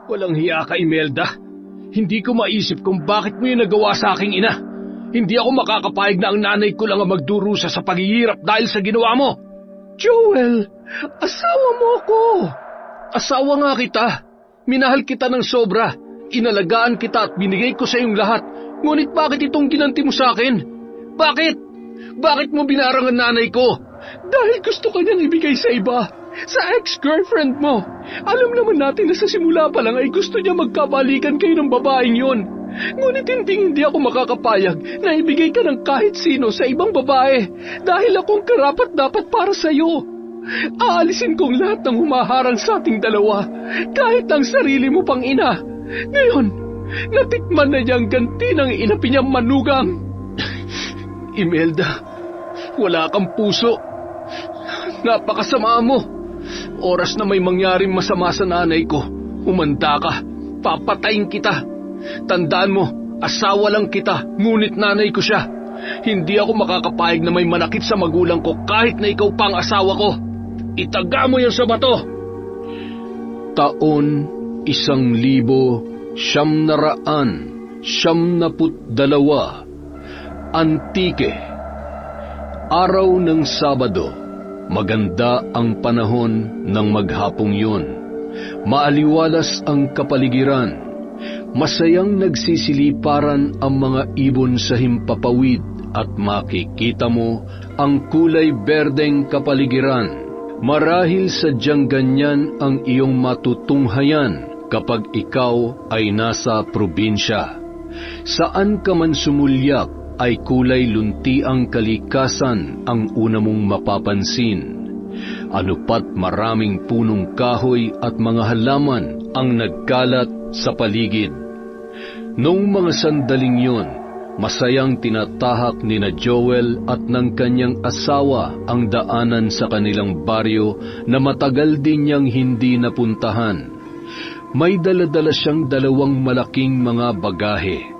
Walang hiya ka, Imelda. Hindi ko maisip kung bakit mo yung nagawa sa aking ina. Hindi ako makakapayag na ang nanay ko lang ang magdurusa sa paghihirap dahil sa ginawa mo. Joel, asawa mo ako. Asawa nga kita. Minahal kita ng sobra. Inalagaan kita at binigay ko sa iyong lahat. Ngunit bakit itong ginanti mo sa akin? Bakit? Bakit mo binarang ang nanay ko? Dahil gusto ka niyang ibigay sa iba. Sa ex-girlfriend mo. Alam naman natin na sa simula pa lang ay gusto niya magkabalikan kayo ng babaeng yon. Ngunit hindi ako makakapayag na ibigay ka ng kahit sino sa ibang babae dahil akong karapat-dapat para sa iyo. Aalisin kong lahat ng humaharang sa ating dalawa, kahit ang sarili mo pang ina. Ngayon, natikman na niyang ganti ng inapi niyang manugang. Imelda, wala kang puso. Napakasama mo. Oras na may mangyaring masama sa nanay ko, umanda ka, papatayin kita. Tandaan mo, asawa lang kita, ngunit nanay ko siya. Hindi ako makakapayag na may manakit sa magulang ko kahit na ikaw pa ang asawa ko. Itaga mo yan sa bato. Taon 1992. Antique. Araw ng Sabado. Maganda ang panahon ng maghapong yun. Maaliwalas ang kapaligiran. Masayang nagsisiliparan ang mga ibon sa himpapawid at makikita mo ang kulay berdeng kapaligiran. Marahil sadyang ganyan ang iyong matutunghayan kapag ikaw ay nasa probinsya. Saan ka man sumulyak ay kulay lunti ang kalikasan ang una mong mapapansin. Anupat maraming punong kahoy at mga halaman ang nagkalat sa paligid. Noong mga sandaling yon, masayang tinatahak ni na Joel at ng kanyang asawa ang daanan sa kanilang baryo na matagal din niyang hindi napuntahan. May dala-dala siyang 2 malaking mga bagahe.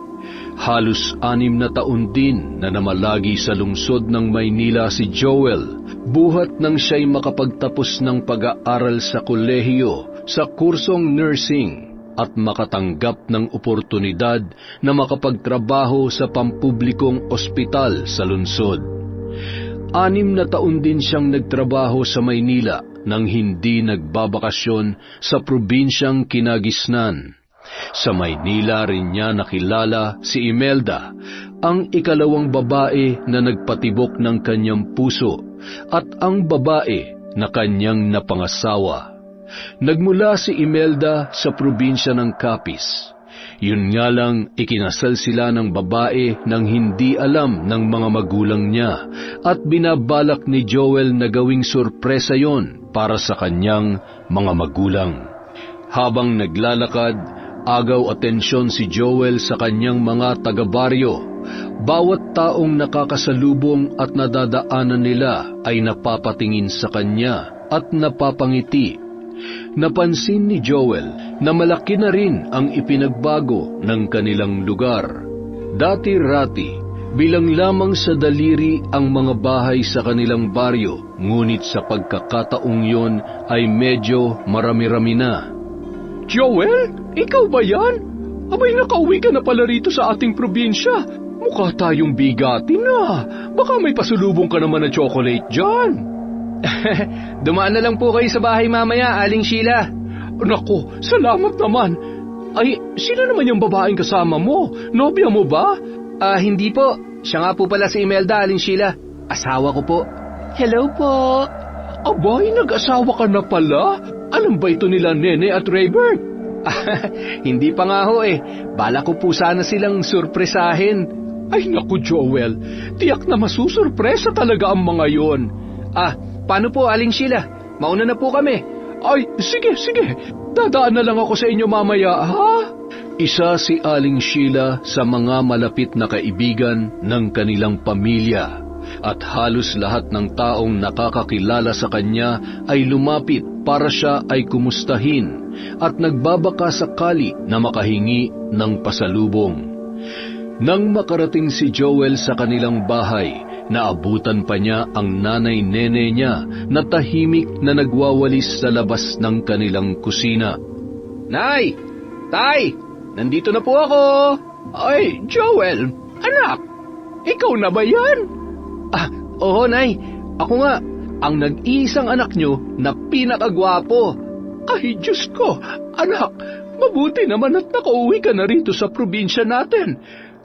Halos 6 na taon din na namalagi sa lungsod ng Maynila si Joel, buhat nang siya'y makapagtapos ng pag-aaral sa kolehiyo sa kursong nursing at makatanggap ng oportunidad na makapagtrabaho sa pampublikong ospital sa lungsod. 6 na taon din siyang nagtrabaho sa Maynila nang hindi nagbabakasyon sa probinsyang Kinagisnan. Sa Maynila rin niya nakilala si Imelda, ang ikalawang babae na nagpatibok ng kanyang puso at ang babae na kanyang napangasawa. Nagmula si Imelda sa probinsya ng Capiz. Yun nga lang, ikinasal sila ng babae nang hindi alam ng mga magulang niya at binabalak ni Joel na gawing sorpresa yon para sa kanyang mga magulang. Habang naglalakad, agaw atensyon si Joel sa kanyang mga taga-baryo. Bawat taong nakakasalubong at nadadaanan nila ay napapatingin sa kanya at napapangiti. Napansin ni Joel na malaki na rin ang ipinagbago ng kanilang lugar. Dati-rati, bilang lamang sa daliri ang mga bahay sa kanilang baryo, ngunit sa pagkakataong yon ay medyo marami-rami na. Joel, ikaw ba yan? Abay, nakauwi ka na pala rito sa ating probinsya. Mukha tayong bigatin na. Baka may pasulubong ka naman na chocolate dyan. Dumaan na lang po kayo sa bahay mamaya, Aling Sheila. Nako, salamat naman. Ay, sino naman yung babaeng kasama mo? Nobya mo ba? Hindi po. Siya nga po pala si Imelda, Aling Sheila. Asawa ko po. Hello po. Abay, nag-asawa ka na pala? Alam ba ito nila Nene at Raybert? Hindi pa nga ho eh. Bala ko po sana silang surpresahin. Ay naku Joel, tiyak na masusurpresa talaga ang mga yon. Paano po Aling Sheila? Mauna na po kami. Ay, sige. Dadaan na lang ako sa inyo mamaya, ha? Isa si Aling Sheila sa mga malapit na kaibigan ng kanilang pamilya. At halos lahat ng taong nakakakilala sa kanya ay lumapit para siya ay kumustahin at nagbabaka sakali na makahingi ng pasalubong. Nang makarating si Joel sa kanilang bahay, naabutan pa niya ang nanay-nene niya na tahimik na nagwawalis sa labas ng kanilang kusina. Nay! Tay, nandito na po ako. Ay, Joel, anak, ikaw na ba yan? Oo, Nay. Ako nga, ang nag-iisang anak nyo na pinakagwapo. Ay, Diyos ko, anak, mabuti naman at nakauwi ka na rito sa probinsya natin.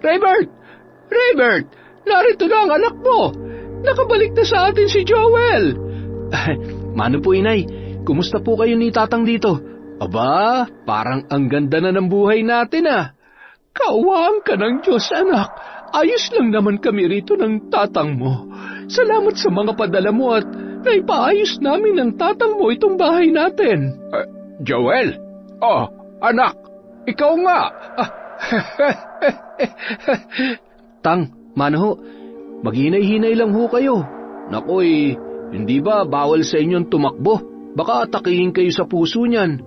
Raybert, narito na ang anak mo. Nakabalik na sa atin si Joel. Mano po, Inay, kumusta po kayo ni Tatang dito? Aba, parang ang ganda na ng buhay natin Kawang ka ng Diyos, anak. Ayos lang naman kami rito ng tatang mo. Salamat sa mga padala mo at naipaayos namin ng tatang mo itong bahay natin. Joel? Oh, anak, ikaw nga. Tang, Mano, maghinay-hinay lang ho kayo. Nakoy, hindi ba bawal sa inyong tumakbo? Baka atakihin kayo sa puso niyan.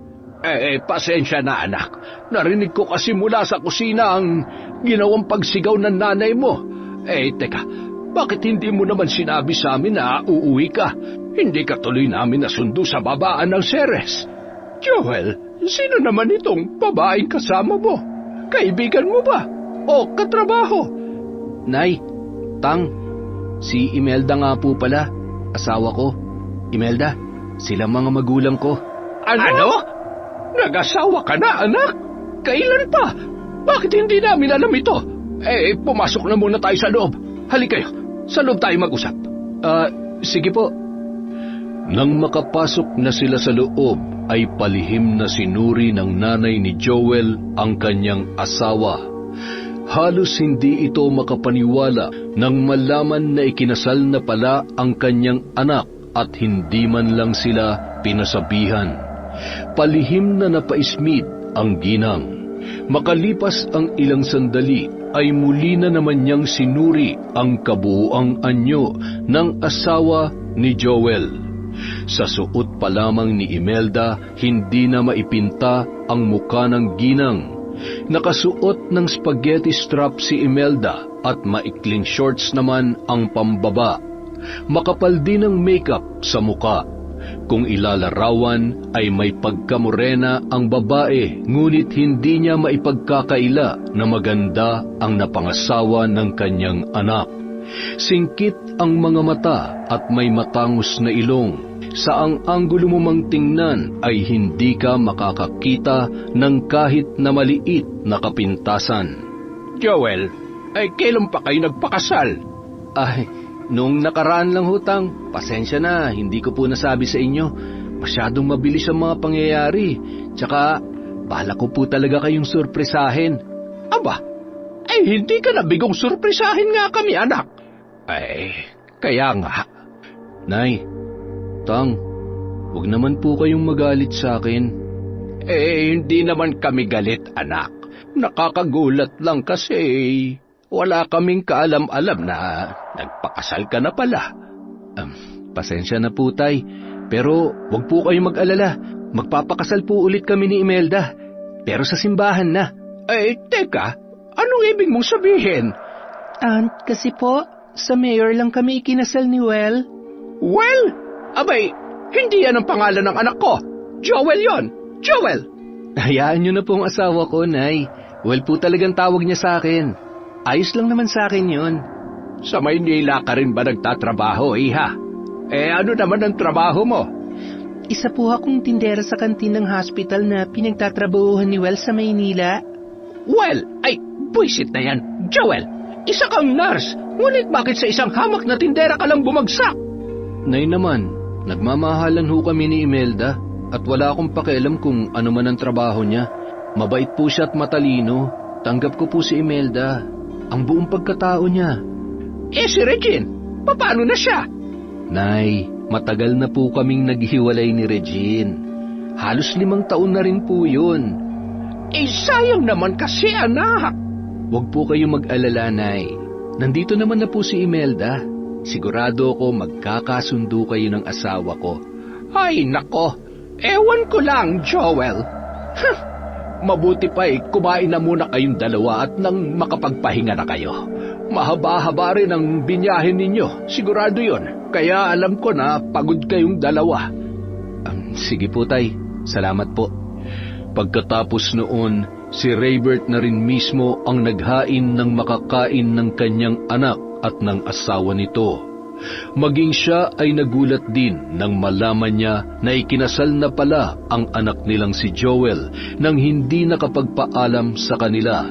Pasensya na, anak. Narinig ko kasi mula sa kusina ang ginawang pagsigaw ng nanay mo. Teka, bakit hindi mo naman sinabi sa amin na uuwi ka? Hindi ka tuloy namin nasundo sa babaan ng Ceres. Joel, sino naman itong babaeng kasama mo? Kaibigan mo ba? O katrabaho? Nay, Tang, si Imelda nga po pala, asawa ko. Imelda, sila mga magulang ko. Ano? Nag-asawa ka na, anak? Kailan pa? Bakit hindi namin alam ito? Pumasok na muna tayo sa loob. Halika kayo, sa loob tayo mag-usap. Sige po. Nang makapasok na sila sa loob, ay palihim na sinuri ng nanay ni Joel ang kanyang asawa. Halos hindi ito makapaniwala nang malaman na ikinasal na pala ang kanyang anak at hindi man lang sila pinasabihan. Palihim na napaismid ang ginang. Makalipas ang ilang sandali ay muli na naman niyang sinuri ang kabuuang anyo ng asawa ni Joel. Sa suot pa lamang ni Imelda, hindi na maipinta ang muka ng ginang. Nakasuot ng spaghetti strap si Imelda at maikling shorts naman ang pambaba. Makapal din ang makeup sa muka. Kung ilalarawan ay may pagkamorena ang babae, ngunit hindi niya maipagkakaila na maganda ang napangasawa ng kanyang anak. Singkit ang mga mata at may matangos na ilong. Saang anggulo mo mang tingnan ay hindi ka makakakita ng kahit na maliit na kapintasan. Joel, kailan pa kayo nagpakasal? Noong nakaraan lang, Hutang. Pasensya na, hindi ko po nasabi sa inyo. Masyadong mabilis ang mga pangyayari. Tsaka, bala ko po talaga kayong surpresahin. Aba, hindi ka nabigong surpresahin nga kami, anak. Kaya nga. Nay, Tang, huwag naman po kayong magalit sa akin. Hindi naman kami galit, anak. Nakakagulat lang kasi wala kaming kaalam-alam na nagpakasal ka na pala. Pasensya na po, Tay. Pero huwag po kayong mag-alala. Magpapakasal po ulit kami ni Imelda. Pero sa simbahan na. Teka, anong ibig mong sabihin? Kasi po, sa mayor lang kami ikinasal ni Well. Well? Abay, hindi yan ang pangalan ng anak ko. Joel yon. Joel! Hayaan niyo na po ang asawa ko, Nay. Well po talagang tawag niya sa akin. Ayos lang naman sa akin yun. Sa Maynila ka rin ba nagtatrabaho, iha? Ano naman ang trabaho mo? Isa po akong tindera sa kantin ng hospital na pinagtatrabahuhan ni Well sa Maynila. Well, buisit na yan. Joel, isa kang nurse. Ngunit bakit sa isang hamak na tindera ka lang bumagsak? Nay naman, nagmamahalan ho kami ni Imelda at wala akong pakialam kung ano man ang trabaho niya. Mabait po siya at matalino. Tanggap ko po si Imelda. Ang buong pagkatao niya. Si Regine, paano na siya? Nay, matagal na po kaming naghiwalay ni Regine. Halos 5 taon na rin po yun. Sayang naman kasi, anak. Huwag po kayong mag-alala, Nay. Nandito naman na po si Imelda. Sigurado ako magkakasundo kayo ng asawa ko. Ay, nako. Ewan ko lang, Joel. Mabuti pa kumain na muna kayong dalawa at nang makapagpahinga na kayo. Mahaba-haba rin ang binyahin ninyo, sigurado yon. Kaya alam ko na pagod kayong dalawa. Sige po, Tay. Salamat po. Pagkatapos noon, si Raybert na rin mismo ang naghain ng makakain ng kanyang anak at ng asawa nito. Maging siya ay nagulat din nang malaman niya na ikinasal na pala ang anak nilang si Joel nang hindi nakapagpaalam sa kanila.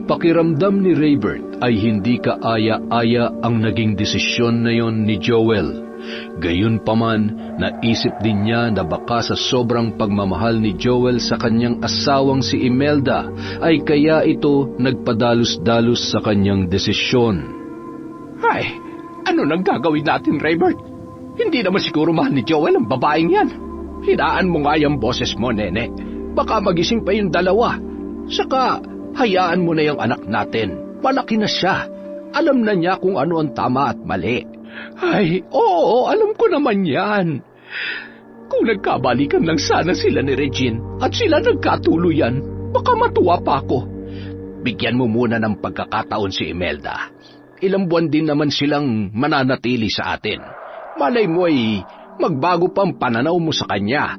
Pakiramdam ni Raybert ay hindi kaaya-aya ang naging desisyon na yon ni Joel. Gayunpaman, naisip din niya na baka sa sobrang pagmamahal ni Joel sa kanyang asawang si Imelda ay kaya ito nagpadalos-dalos sa kanyang desisyon. Ay, ano nang gagawin natin, Raybert? Hindi naman siguro mahal ni Joel ang babaeng yan. Hinaan mo nga yung boses mo, nene. Baka magising pa yung dalawa. Saka, hayaan mo na yung anak natin. Malaki na siya. Alam na niya kung ano ang tama at mali. Ay, oo, alam ko naman yan. Kung nagkabalikan lang sana sila ni Regine at sila nagkatuluyan, baka matuwa pa ako. Bigyan mo muna ng pagkakataon si Imelda. Ilang buwan din naman silang mananatili sa atin. Malay mo ay magbago pa ang pananaw mo sa kanya.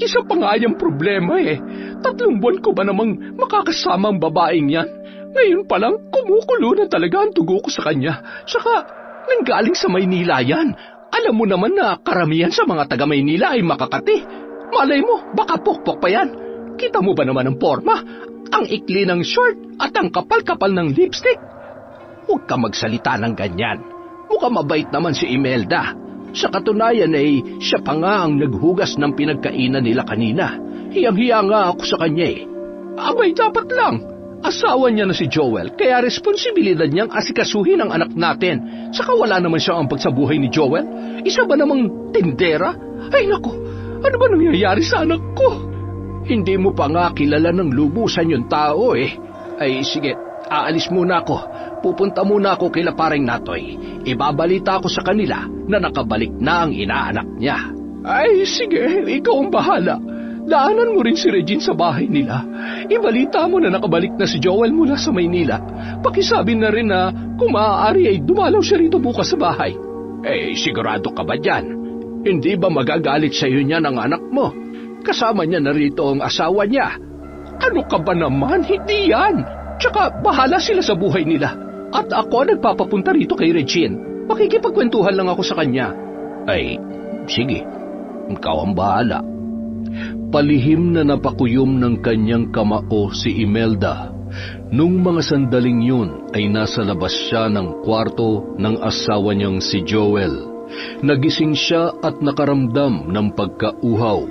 Isa pa nga yung problema 3 buwan ko ba namang makakasama ang babaeng yan? Ngayon pa lang kumukulo na talaga ang dugo ko sa kanya. Saka nanggaling sa Maynila yan. Alam mo naman na karamihan sa mga taga Maynila ay makakati. Malay mo, baka pokpok pa yan. Kita mo ba naman ang forma? Ang ikli ng short at ang kapal-kapal ng lipstick. Huwag ka magsalita ng ganyan. Mukhang mabait naman si Imelda. Sa katunayan ay siya pa nga ang naghugas ng pinagkainan nila kanina. Hiyang-hiya nga ako sa kanya Abay, dapat lang. Asawa niya na si Joel, kaya responsibilidad niyang asikasuhin ang anak natin. Saka wala naman siya ang pagsabuhay ni Joel. Isa ba namang tindera? Ay naku, ano ba nangyayari sa anak ko? Hindi mo pa nga kilala ng lubusan yung tao Ay sige, aalis muna ako. Pupunta muna ako kila Paring Natoy. Ibabalita ko sa kanila na nakabalik na ang inaanak niya. Ay sige, ikaw ang bahala. Daanan mo rin si Regine sa bahay nila. Ibalita mo na nakabalik na si Joel mula sa Maynila. Pakisabi na rin na kung maaari ay dumalaw siya rito bukas sa bahay. Sigurado ka ba dyan? Hindi ba magagalit sa iyo niya ng anak mo? Kasama niya na rito ang asawa niya. Ano ka ba naman? Hindi yan. Tsaka bahala sila sa buhay nila. At ako nagpapapunta rito kay Regine. Makikipagkwentuhan lang ako sa kanya. Ay, sige. Ikaw ang bahala. Palihim na napakuyom ng kanyang kamao si Imelda. Nung mga sandaling yun ay nasa labas siya ng kwarto ng asawa niyang si Joel. Nagising siya at nakaramdam ng pagkauhaw.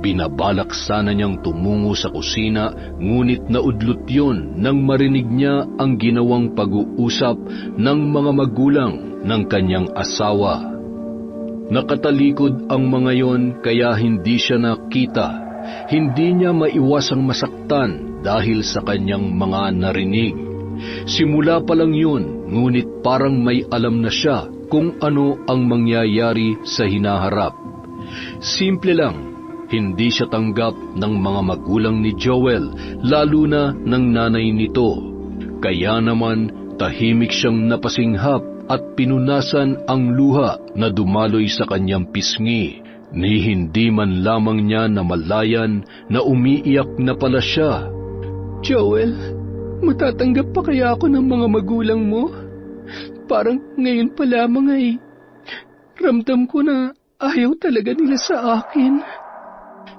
Binabalak sana niyang tumungo sa kusina, ngunit naudlot yun nang marinig niya ang ginawang pag-uusap ng mga magulang ng kanyang asawa. Nakatalikod ang mga yon kaya hindi siya nakita. Hindi niya maiwasang masaktan dahil sa kanyang mga narinig. Simula pa lang yun, ngunit parang may alam na siya kung ano ang mangyayari sa hinaharap. Simple lang, hindi siya tanggap ng mga magulang ni Joel, lalo na ng nanay nito. Kaya naman, tahimik siyang napasinghap at pinunasan ang luha na dumaloy sa kanyang pisngi, ni hindi man lamang niya namalayan na umiiyak na pala siya. Joel, matatanggap pa kaya ako ng mga magulang mo? Parang ngayon pa lamang ay ramdam ko na ayaw talaga nila sa akin.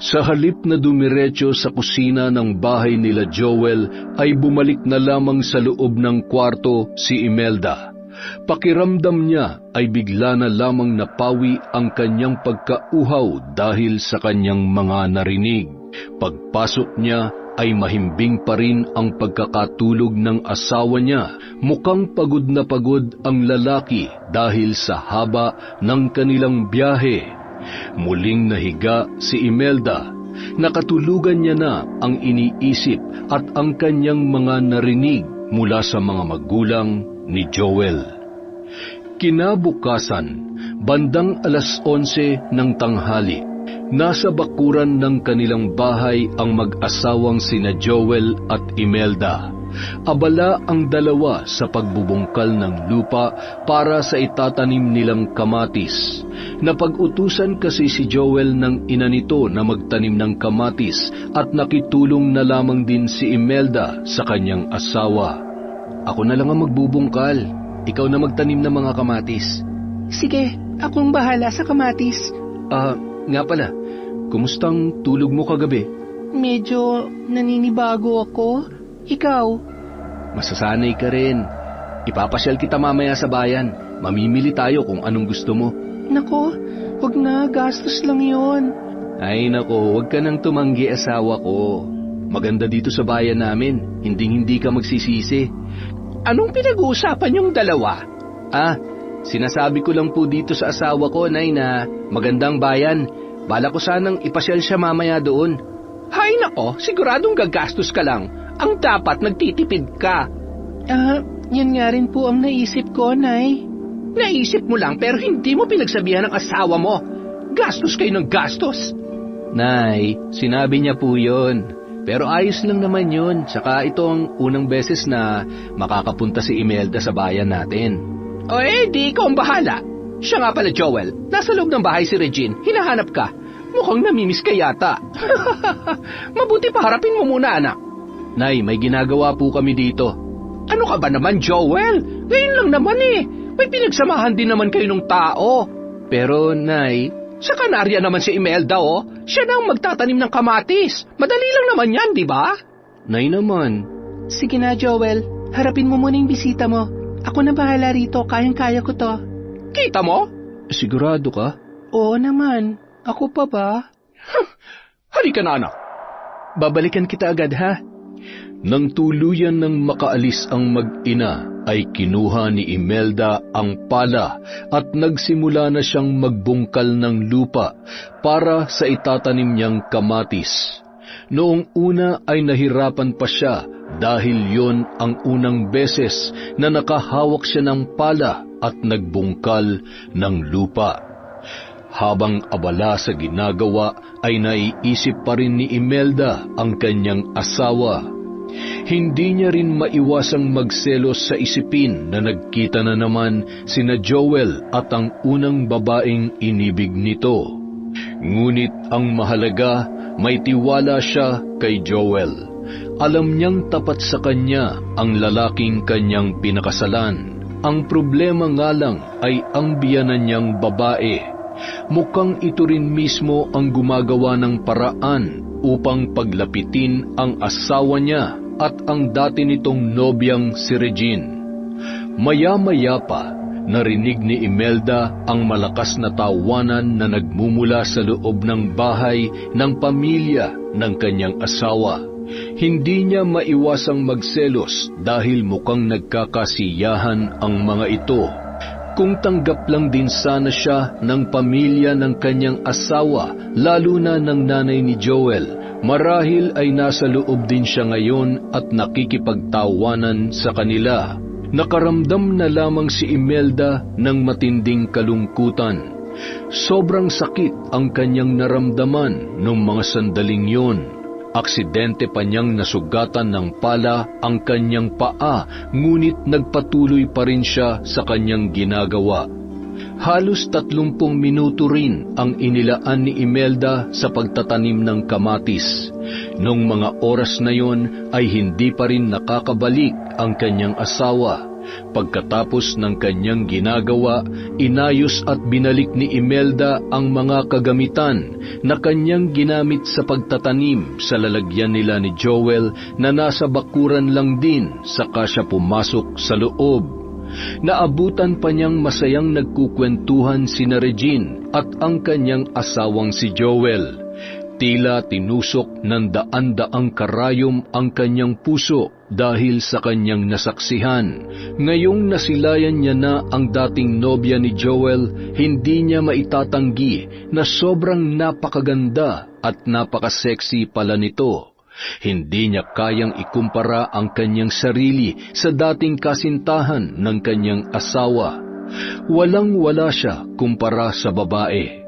Sa halip na dumiretso sa kusina ng bahay nila Joel, ay bumalik na lamang sa loob ng kwarto si Imelda. Pakiramdam niya ay bigla na lamang napawi ang kanyang pagkauhaw dahil sa kanyang mga narinig. Pagpasok niya ay mahimbing pa rin ang pagkakatulog ng asawa niya. Mukhang pagod na pagod ang lalaki dahil sa haba ng kanilang biyahe. Muling nahiga si Imelda. Nakatulugan niya na ang iniisip at ang kanyang mga narinig mula sa mga magulang ni Joel. Kinabukasan, bandang 11:00 ng tanghali, Nasa bakuran ng kanilang bahay ang mag-asawang sina Joel at Imelda. Abala ang dalawa sa pagbubungkal ng lupa para sa itatanim nilang kamatis. Napag-utusan kasi si Joel ng ina nito na magtanim ng kamatis at nakitulong na lamang din si Imelda sa kanyang asawa. Ako na lang ang magbubungkal. Ikaw na magtanim ng mga kamatis. Sige, akong bahala sa kamatis. Nga pala, kumustang tulog mo kagabi? Medyo naninibago ako. Ikaw? Masasanay ka rin. Ipapasyal kita mamaya sa bayan. Mamimili tayo kung anong gusto mo. Nako, wag na, gastos lang yon. Ay nako, wag ka nang tumanggi, asawa ko. Maganda dito sa bayan namin. Hindi ka magsisisi. Anong pinag-uusapan yung dalawa? Sinasabi ko lang po dito sa asawa ko, Nay, na magandang bayan. Bala ko sanang ipasyal siya mamaya doon. Hay nako, siguradong gagastos ka lang. Ang dapat nagtitipid ka. Yan nga rin po ang naisip ko, Nay. Naisip mo lang pero hindi mo pinagsabihan ng asawa mo. Gastos kayo ng gastos. Nay, sinabi niya po yun. Pero ayos lang naman yun. Saka ito ang unang beses na makakapunta si Imelda sa bayan natin. Di ikaw ang bahala. Siya nga pala, Joel. Nasa loob ng bahay si Regine. Hinahanap ka. Mukhang namimiss ka yata. Mabuti pa harapin mo muna, anak. Nay, may ginagawa po kami dito. Ano ka ba naman, Joel? Ngayon lang naman May pinagsamahan din naman kayo ng tao. Pero, Nay... Sa Kanarya naman si Imelda, Siya na ang magtatanim ng kamatis. Madali lang naman yan, di ba? Nay naman. Sige na, Joel. Harapin mo muna yung bisita mo. Ako na bahala rito. Kayang-kaya ko to. Kita mo? Sigurado ka? Oo naman. Ako pa ba? Halika na, anak. Babalikan kita agad, ha? Nang tuluyan ng makaalis ang mag-ina, ay kinuha ni Imelda ang pala at nagsimula na siyang magbungkal ng lupa para sa itatanim niyang kamatis. Noong una ay nahirapan pa siya dahil yon ang unang beses na nakahawak siya ng pala at nagbungkal ng lupa. Habang abala sa ginagawa ay naiisip pa rin ni Imelda ang kanyang asawa. Hindi niya rin maiwasang magselos sa isipin na nagkita na naman sina Joel at ang unang babaeng inibig nito. Ngunit ang mahalaga, may tiwala siya kay Joel. Alam niyang tapat sa kanya ang lalaking kanyang pinakasalan. Ang problema nga lang ay ang biyanan niyang babae. Mukhang ito rin mismo ang gumagawa ng paraan upang paglapitin ang asawa niya at ang dati nitong nobyang si Regine. Maya-maya pa, narinig ni Imelda ang malakas na tawanan na nagmumula sa loob ng bahay ng pamilya ng kanyang asawa. Hindi niya maiwasang magselos dahil mukhang nagkakasiyahan ang mga ito. Kung tanggap lang din sana siya ng pamilya ng kanyang asawa, lalo na ng nanay ni Joel, marahil ay nasa loob din siya ngayon at nakikipagtawanan sa kanila. Nakaramdam na lamang si Imelda ng matinding kalungkutan. Sobrang sakit ang kanyang naramdaman noong mga sandaling yon. Aksidente pa niyang nasugatan ng pala ang kanyang paa, ngunit nagpatuloy pa rin siya sa kanyang ginagawa. Halos 30 minuto rin ang inilaan ni Imelda sa pagtatanim ng kamatis. Noong mga oras na yon ay hindi pa rin nakakabalik ang kanyang asawa. Pagkatapos ng kanyang ginagawa, inayos at binalik ni Imelda ang mga kagamitan na kanyang ginamit sa pagtatanim sa lalagyan nila ni Joel na nasa bakuran lang din saka siya pumasok sa loob. Naabutan pa niyang masayang nagkukwentuhan sina Regine at ang kanyang asawang si Joel. Tila tinusok ng daan-daang karayom ang kanyang puso dahil sa kanyang nasaksihan. Ngayong nasilayan niya na ang dating nobya ni Joel, hindi niya maitatanggi na sobrang napakaganda at napakaseksi pala nito. Hindi niya kayang ikumpara ang kanyang sarili sa dating kasintahan ng kanyang asawa. Walang-wala siya kumpara sa babae.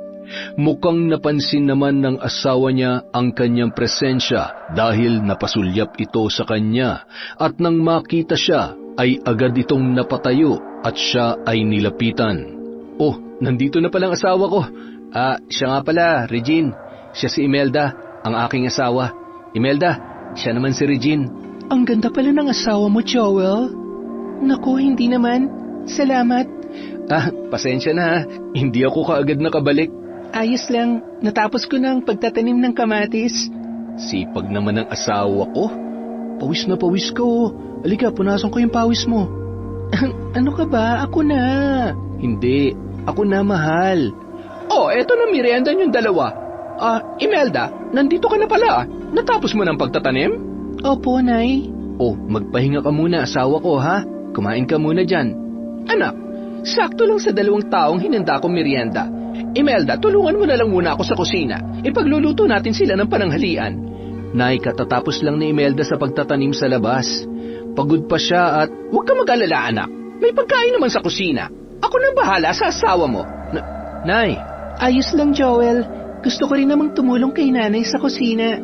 Mukhang napansin naman ng asawa niya ang kanyang presensya dahil napasulyap ito sa kanya at nang makita siya ay agad itong napatayo at siya ay nilapitan. Oh, nandito na palang asawa ko. Siya nga pala, Regine. Siya si Imelda, ang aking asawa. Imelda, siya naman si Regine. Ang ganda pala ng asawa mo, Joel. Naku, hindi naman. Salamat. Pasensya na ha. Hindi ako kaagad nakabalik. Ayos lang. Natapos ko na ang pagtatanim ng kamatis. Sipag naman ng asawa ko. Pawis na pawis ka, oh. Halika, punasan ko yung pawis mo. Ano ka ba? Ako na. Hindi, ako na, mahal. Oh, eto na merienda niyong dalawa. Imelda, nandito ka na pala. Natapos mo ng pagtatanim? Opo, Nay. Oh, magpahinga ka muna, asawa ko, ha? Kumain ka muna dyan. Anak, sakto lang sa 2 taong hinanda kong merienda. Imelda, tulungan mo na lang muna ako sa kusina. Ipagluluto natin sila ng pananghalian. Nay, katatapos lang ni Imelda sa pagtatanim sa labas. Pagod pa siya at huwag ka mag-alala, anak. May pagkain naman sa kusina. Ako nang bahala sa asawa mo. Nay. Ayos lang, Joel. Gusto ko rin namang tumulong kay nanay sa kusina.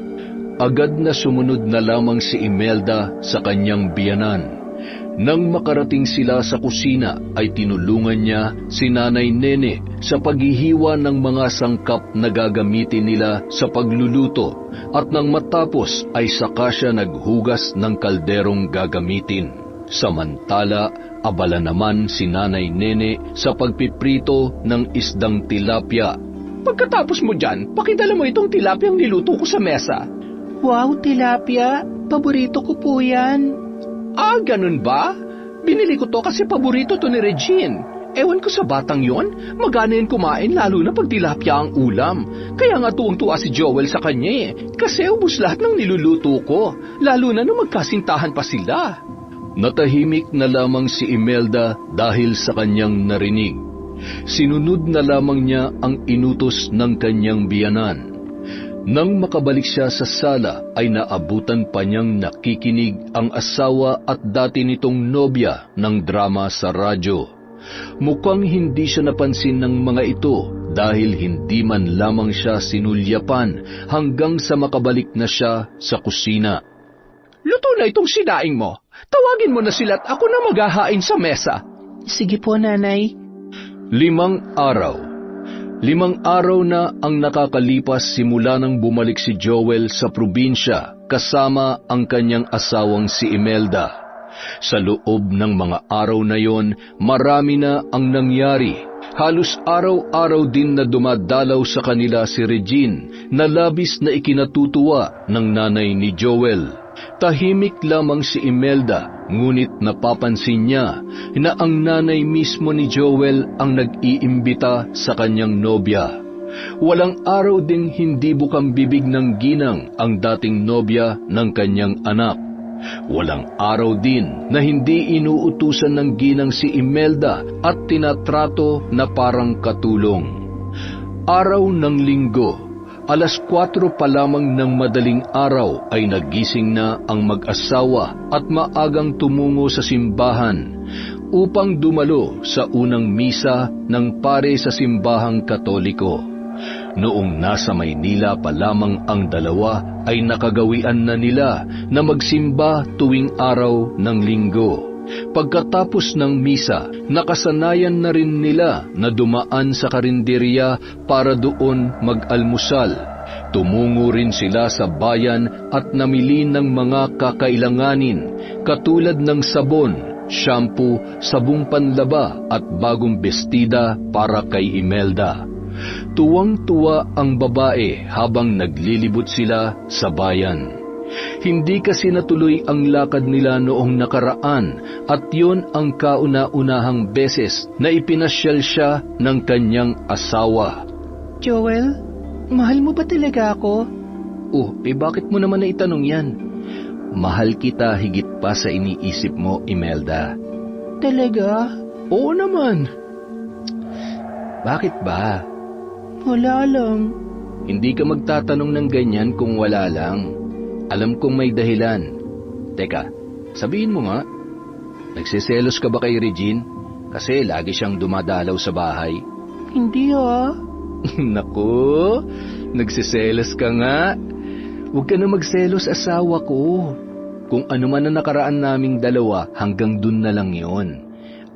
Agad na sumunod na lamang si Imelda sa kanyang biyanan. Nang makarating sila sa kusina ay tinulungan niya si Nanay Nene sa paghihiwa ng mga sangkap na gagamitin nila sa pagluluto at nang matapos ay saka siya naghugas ng kalderong gagamitin. Samantala, abala naman si Nanay Nene sa pagpiprito ng isdang tilapia. Pagkatapos mo dyan, pakidala mo itong tilapiyang niluto ko sa mesa. Wow, tilapia. Paborito ko po yan. Ganun ba? Binili ko to kasi paborito to ni Regine. Ewan ko sa batang yon, magana yan kumain lalo na pag tilapia ang ulam. Kaya nga tuwang-tuwa si Joel sa kanya kasi ubos lahat ng niluluto ko, lalo na nung magkasintahan pa sila. Natahimik na lamang si Imelda dahil sa kanyang narinig. Sinunod na lamang niya ang inutos ng kanyang biyanan. Nang makabalik siya sa sala ay naabutan pa niyang nakikinig ang asawa at dati nitong nobya ng drama sa radyo. Mukhang hindi siya napansin ng mga ito dahil hindi man lamang siya sinulyapan hanggang sa makabalik na siya sa kusina. Luto na itong sinaing mo. Tawagin mo na sila at ako na maghahain sa mesa. Sige po, Nanay. 5 araw. 5 araw na ang nakakalipas simula nang bumalik si Joel sa probinsya kasama ang kanyang asawang si Imelda. Sa loob ng mga araw na yon, marami na ang nangyari. Halos araw-araw din na dumadalaw sa kanila si Regine na labis na ikinatutuwa ng nanay ni Joel. Tahimik lamang si Imelda, ngunit napapansin niya na ang nanay mismo ni Joel ang nag-iimbita sa kanyang nobya. Walang araw ding hindi bukang bibig ng ginang ang dating nobya ng kanyang anak. Walang araw din na hindi inuutusan ng ginang si Imelda at tinatrato na parang katulong. Araw ng linggo, 4:00 pa lamang ng madaling araw ay nagising na ang mag-asawa at maagang tumungo sa simbahan upang dumalo sa unang misa ng pare sa simbahang Katoliko. Noong nasa Maynila pa lamang ang dalawa ay nakagawian na nila na magsimba tuwing araw ng linggo. Pagkatapos ng misa, nakasanayan na rin nila na dumaan sa karinderya para doon mag-almusal. Tumungo rin sila sa bayan at namili ng mga kakailanganin katulad ng sabon, shampoo, sabong panlaba at bagong bestida para kay Imelda. Tuwang-tuwa ang babae habang naglilibot sila sa bayan. Hindi kasi natuloy ang lakad nila noong nakaraan at yon ang kauna-unahang beses na ipinasyal siya ng kanyang asawa. Joel, mahal mo ba talaga ako? Bakit mo naman naitanong yan? Mahal kita higit pa sa iniisip mo, Imelda. Talaga? Oo naman. Bakit ba? Wala lang. Hindi ka magtatanong ng ganyan kung wala lang. Alam kong may dahilan. Teka, sabihin mo nga, nagsiselos ka ba kay Regine? Kasi lagi siyang dumadalaw sa bahay. Hindi Naku, nagsiselos ka nga. Huwag ka na magselos, asawa ko. Kung ano man ang nakaraan naming dalawa, hanggang dun na lang yon.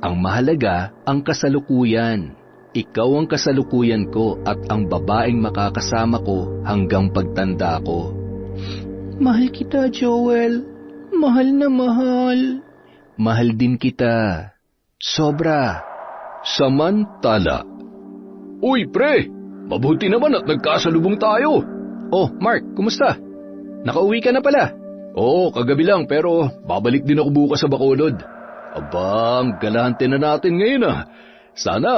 Ang mahalaga, ang kasalukuyan. Ikaw ang kasalukuyan ko at ang babaeng makakasama ko hanggang pagtanda ko. Mahal kita, Joel. Mahal na mahal. Mahal din kita. Sobra. Samantala, Uy, pre! Mabuti naman at nagkasalubong tayo. Oh, Mark, kumusta? Nakauwi ka na pala. Oo, kagabi lang pero babalik din ako bukas sa Bacolod. Aba, ang galante na natin ngayon ah. Sana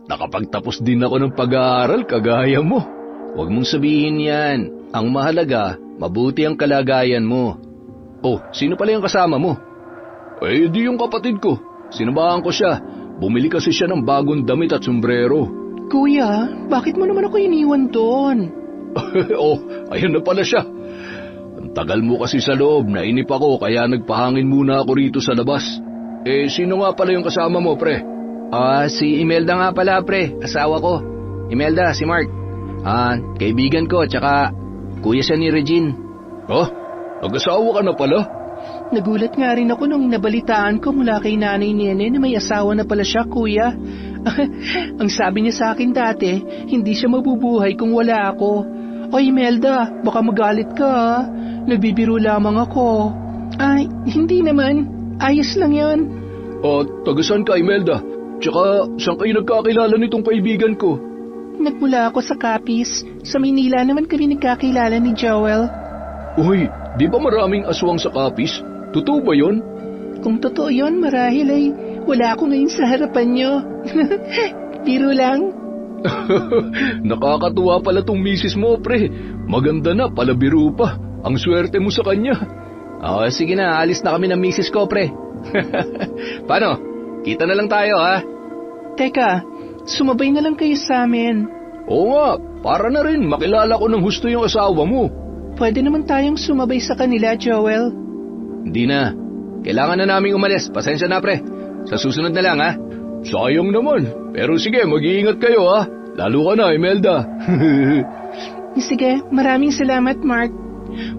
nakapagtapos din ako ng pag-aaral kagaya mo. Huwag mong sabihin yan. Ang mahalaga, mabuti ang kalagayan mo. Oh, sino pala yung kasama mo? Eh, di yung kapatid ko. Sinamahan ko siya. Bumili kasi siya ng bagong damit at sombrero. Kuya, bakit mo naman ako iniwan doon? Oh, ayun na pala siya. Ang tagal mo kasi sa loob, nainip ako kaya nagpahangin muna ako rito sa labas. Eh, sino nga pala yung kasama mo, pre? Si Imelda nga pala, pre. Asawa ko. Imelda, si Mark. Kaibigan ko, tsaka kuya siya ni Regine. Oh, nag-asawa ka na pala? Nagulat nga rin ako nung nabalitaan ko mula kay Nanay Nene na may asawa na pala siya, kuya. Ang sabi niya sa akin dati, hindi siya mabubuhay kung wala ako. O Imelda, baka magalit ka ha. Nagbibiro lamang ako. Ay, hindi naman. Ayos lang yan. Taga-saan ka, Imelda? Tsaka, saan kayo nagkakilala nitong kaibigan ko? Nagmula ako sa Capiz. Sa Maynila naman kami nagkakilala ni Joel. Uy, di ba maraming aswang sa Capiz? Totoo ba yun? Kung totoo yun, marahil ay wala ako ngayon sa harapan nyo. Biro lang. Nakakatuwa pala tong misis mo, pre. Maganda na, pala biro pa. Ang swerte mo sa kanya. Sige na, alis na kami ng misis ko, pre. Paano? Kita na lang tayo, ha? Teka, sumabay na lang kayo sa amin. Oo nga, para na rin makilala ko ng husto yung asawa mo. Pwede naman tayong sumabay sa kanila, Joel. Hindi na. Kailangan na naming umalis. Pasensya na, pre. Sa susunod na lang, ha? Sayang naman. Pero sige, mag-iingat kayo, ha? Lalo ka na, Imelda. Sige, maraming salamat, Mark.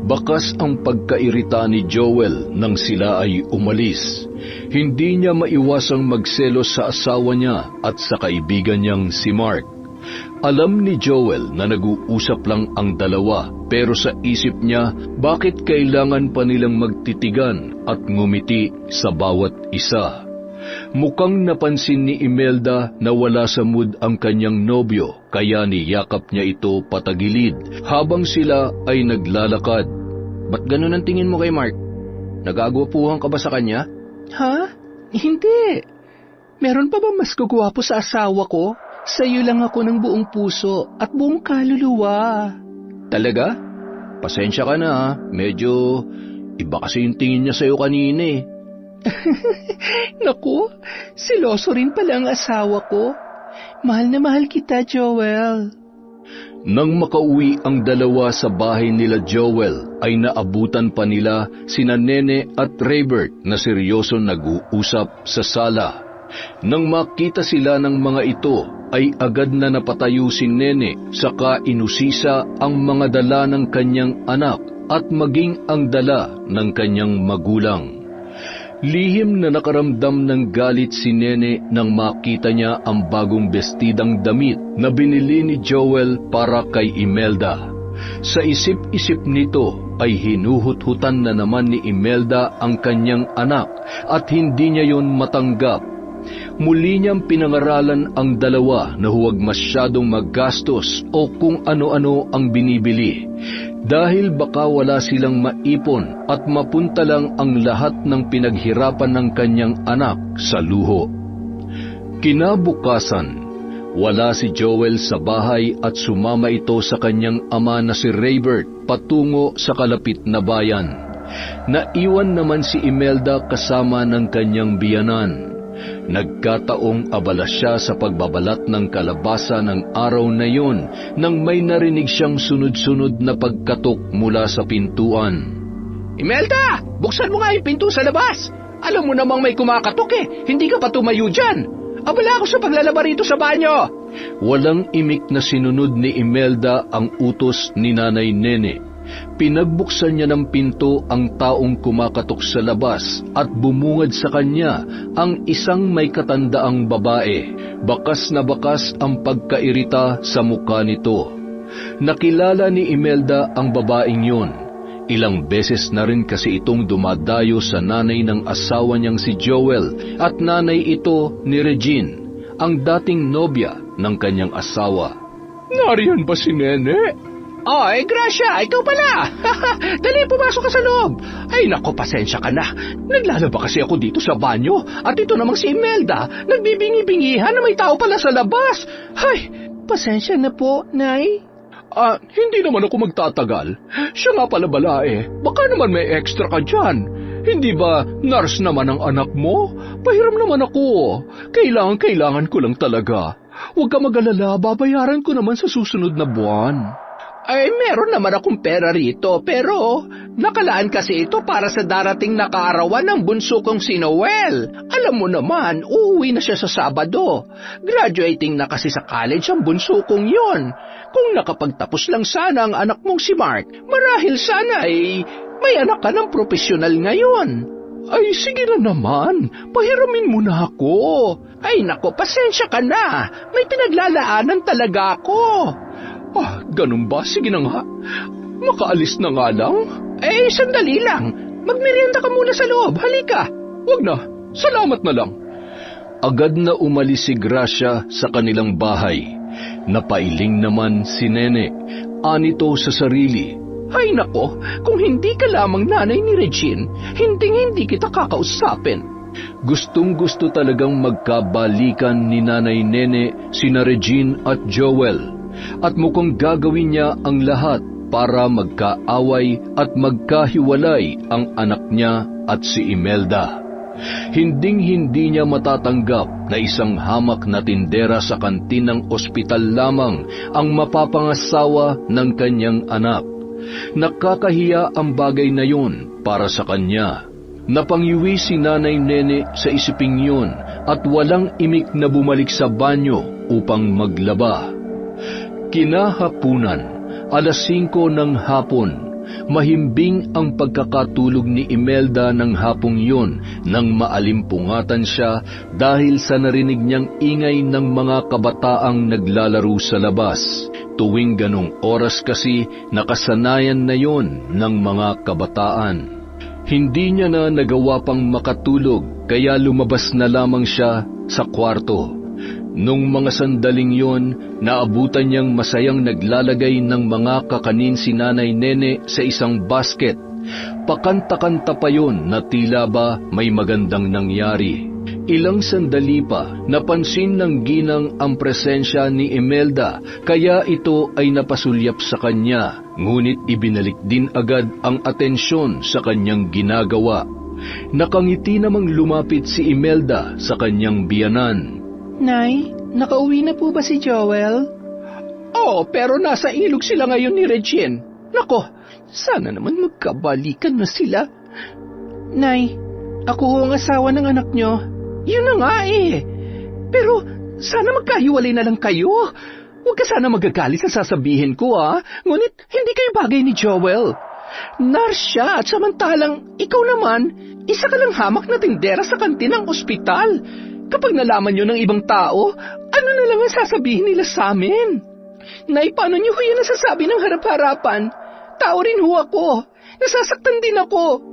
Bakas ang pagkairita ni Joel nang sila ay umalis. Hindi niya maiwasang magselos sa asawa niya at sa kaibigan niyang si Mark. Alam ni Joel na nag-uusap lang ang dalawa, pero sa isip niya, bakit kailangan pa nilang magtitigan at ngumiti sa bawat isa? Mukhang napansin ni Imelda na wala sa mood ang kanyang nobyo, kaya niyakap niya ito patagilid habang sila ay naglalakad. Ba't ganun ang tingin mo kay Mark? Nagagwapuhan ka ba sa kanya? Ha? Hindi. Meron pa ba mas gugwapo sa asawa ko? Sa'yo lang ako ng buong puso at buong kaluluwa. Talaga? Pasensya ka na ha. Medyo iba kasi yung tingin niya sa'yo kanina eh. Naku, siloso rin pala ang asawa ko. Mahal na mahal kita, Joel. Nang makauwi ang dalawa sa bahay nila Joel, ay naabutan pa nila sina Nene at Raybert na seryoso nag-uusap sa sala. Nang makita sila ng mga ito, ay agad na napatayo si Nene, saka inusisa ang mga dala ng kanyang anak at maging ang dala ng kanyang magulang. Lihim na nakaramdam ng galit si Nene nang makita niya ang bagong bestidang damit na binili ni Joel para kay Imelda. Sa isip-isip nito ay hinuhut-hutan na naman ni Imelda ang kanyang anak at hindi niya yon matanggap. Muli niyang pinangaralan ang dalawa na huwag masyadong maggastos o kung ano-ano ang binibili, dahil baka wala silang maipon at mapunta lang ang lahat ng pinaghirapan ng kanyang anak sa luho. Kinabukasan, wala si Joel sa bahay at sumama ito sa kanyang ama na si Raybert patungo sa kalapit na bayan. Naiwan naman si Imelda kasama ng kanyang biyanan. Nagkataong abala siya sa pagbabalat ng kalabasa ng araw na yon nang may narinig siyang sunod-sunod na pagkatok mula sa pintuan. Imelda! Buksan mo nga yung pinto sa labas! Alam mo namang may kumakatok eh! Hindi ka pa tumayo dyan! Abala ako sa paglalaba rito sa banyo! Walang imik na sinunod ni Imelda ang utos ni Nanay Nene. Pinagbuksan niya ng pinto ang taong kumakatok sa labas at bumungad sa kanya ang isang may katandaang babae. Bakas na bakas ang pagkairita sa mukha nito. Nakilala ni Imelda ang babaeng yun. Ilang beses na rin kasi itong dumadayo sa nanay ng asawa niyang si Joel at nanay ito ni Regine, ang dating nobya ng kanyang asawa. Nariyan ba si Nene? Ay, Gracia, ikaw pala! Dali, pumasok ka sa loob! Ay, naku, pasensya ka na. Naglalaba kasi ako dito sa banyo at ito namang si Imelda, nagbibingi-bingihan na may tao pala sa labas. Ay, pasensya na po, Nay. Hindi naman ako magtatagal. Siya nga pala balae. Baka naman may extra ka dyan. Hindi ba nurse naman ang anak mo? Pahiram naman ako. Kailangan ko lang talaga. Huwag ka mag-alala, babayaran ko naman sa susunod na buwan. Ay, meron naman akong pera rito, pero nakalaan kasi ito para sa darating na kaarawan ng bunso kong si Noel. Alam mo naman, uuwi na siya sa Sabado. Graduating na kasi sa college ang bunso kong yon. Kung nakapagtapos lang sana ang anak mong si Mark, marahil sana ay may anak ka ng profesional ngayon. Ay, sige na naman. Pahiramin mo na ako. Ay, nako, pasensya ka na. May pinaglalaanan talaga ako. Ganun ba? Sige na nga. Makaalis na nga lang. Sandali lang. Magmerienda ka muna sa loob. Halika. Wag na. Salamat na lang. Agad na umalis si Gracia sa kanilang bahay. Napailing naman si Nene. Anito sa sarili. Ay nako, kung hindi ka lamang nanay ni Regine, hindi kita kakausapin. Gustong-gusto talagang magkabalikan ni Nanay Nene, sina Regine at Joel. At mukhang gagawin niya ang lahat para magkaaway at magkahiwalay ang anak niya at si Imelda. Hinding-hindi niya matatanggap na isang hamak na tindera sa kantin ng ospital lamang ang mapapangasawa ng kanyang anak. Nakakahiya ang bagay na yun para sa kanya. Napangiwi si Nanay Nene sa isiping yun at walang imik na bumalik sa banyo upang maglaba. Kinahapunan, 5:00 ng hapon, mahimbing ang pagkakatulog ni Imelda ng hapong yun nang maalimpungatan siya dahil sa narinig niyang ingay ng mga kabataang naglalaro sa labas. Tuwing ganong oras kasi nakasanayan na yon ng mga kabataan. Hindi niya na nagawa pang makatulog kaya lumabas na lamang siya sa kwarto. Nung mga sandaling yon, naabutan niyang masayang naglalagay ng mga kakanin si Nanay Nene sa isang basket. Pakanta-kanta pa yon na tila ba may magandang nangyari. Ilang sandali pa, napansin ng ginang ang presensya ni Imelda, kaya ito ay napasulyap sa kanya, ngunit ibinalik din agad ang atensyon sa kanyang ginagawa. Nakangiti namang lumapit si Imelda sa kanyang biyanan. Nay, nakauwi na po ba si Joel? Oo, pero nasa ilog sila ngayon ni Regine. Nako, sana naman magkabalikan na sila. Nay, ako ho ang asawa ng anak nyo. Yun na nga eh. Pero sana magkahiwalay na lang kayo. Huwag ka sana magagalit sa sasabihin ko Ngunit hindi kayo bagay ni Joel. Nurse siya at samantalang ikaw naman, isa ka lang hamak na tindera sa kantin ng ospital. Kapag nalaman nyo ng ibang tao, ano na lang ang sasabihin nila sa amin? Nay, paano nyo ho yan nasasabi ng harap-harapan? Tao rin ho ako. Nasasaktan din ako.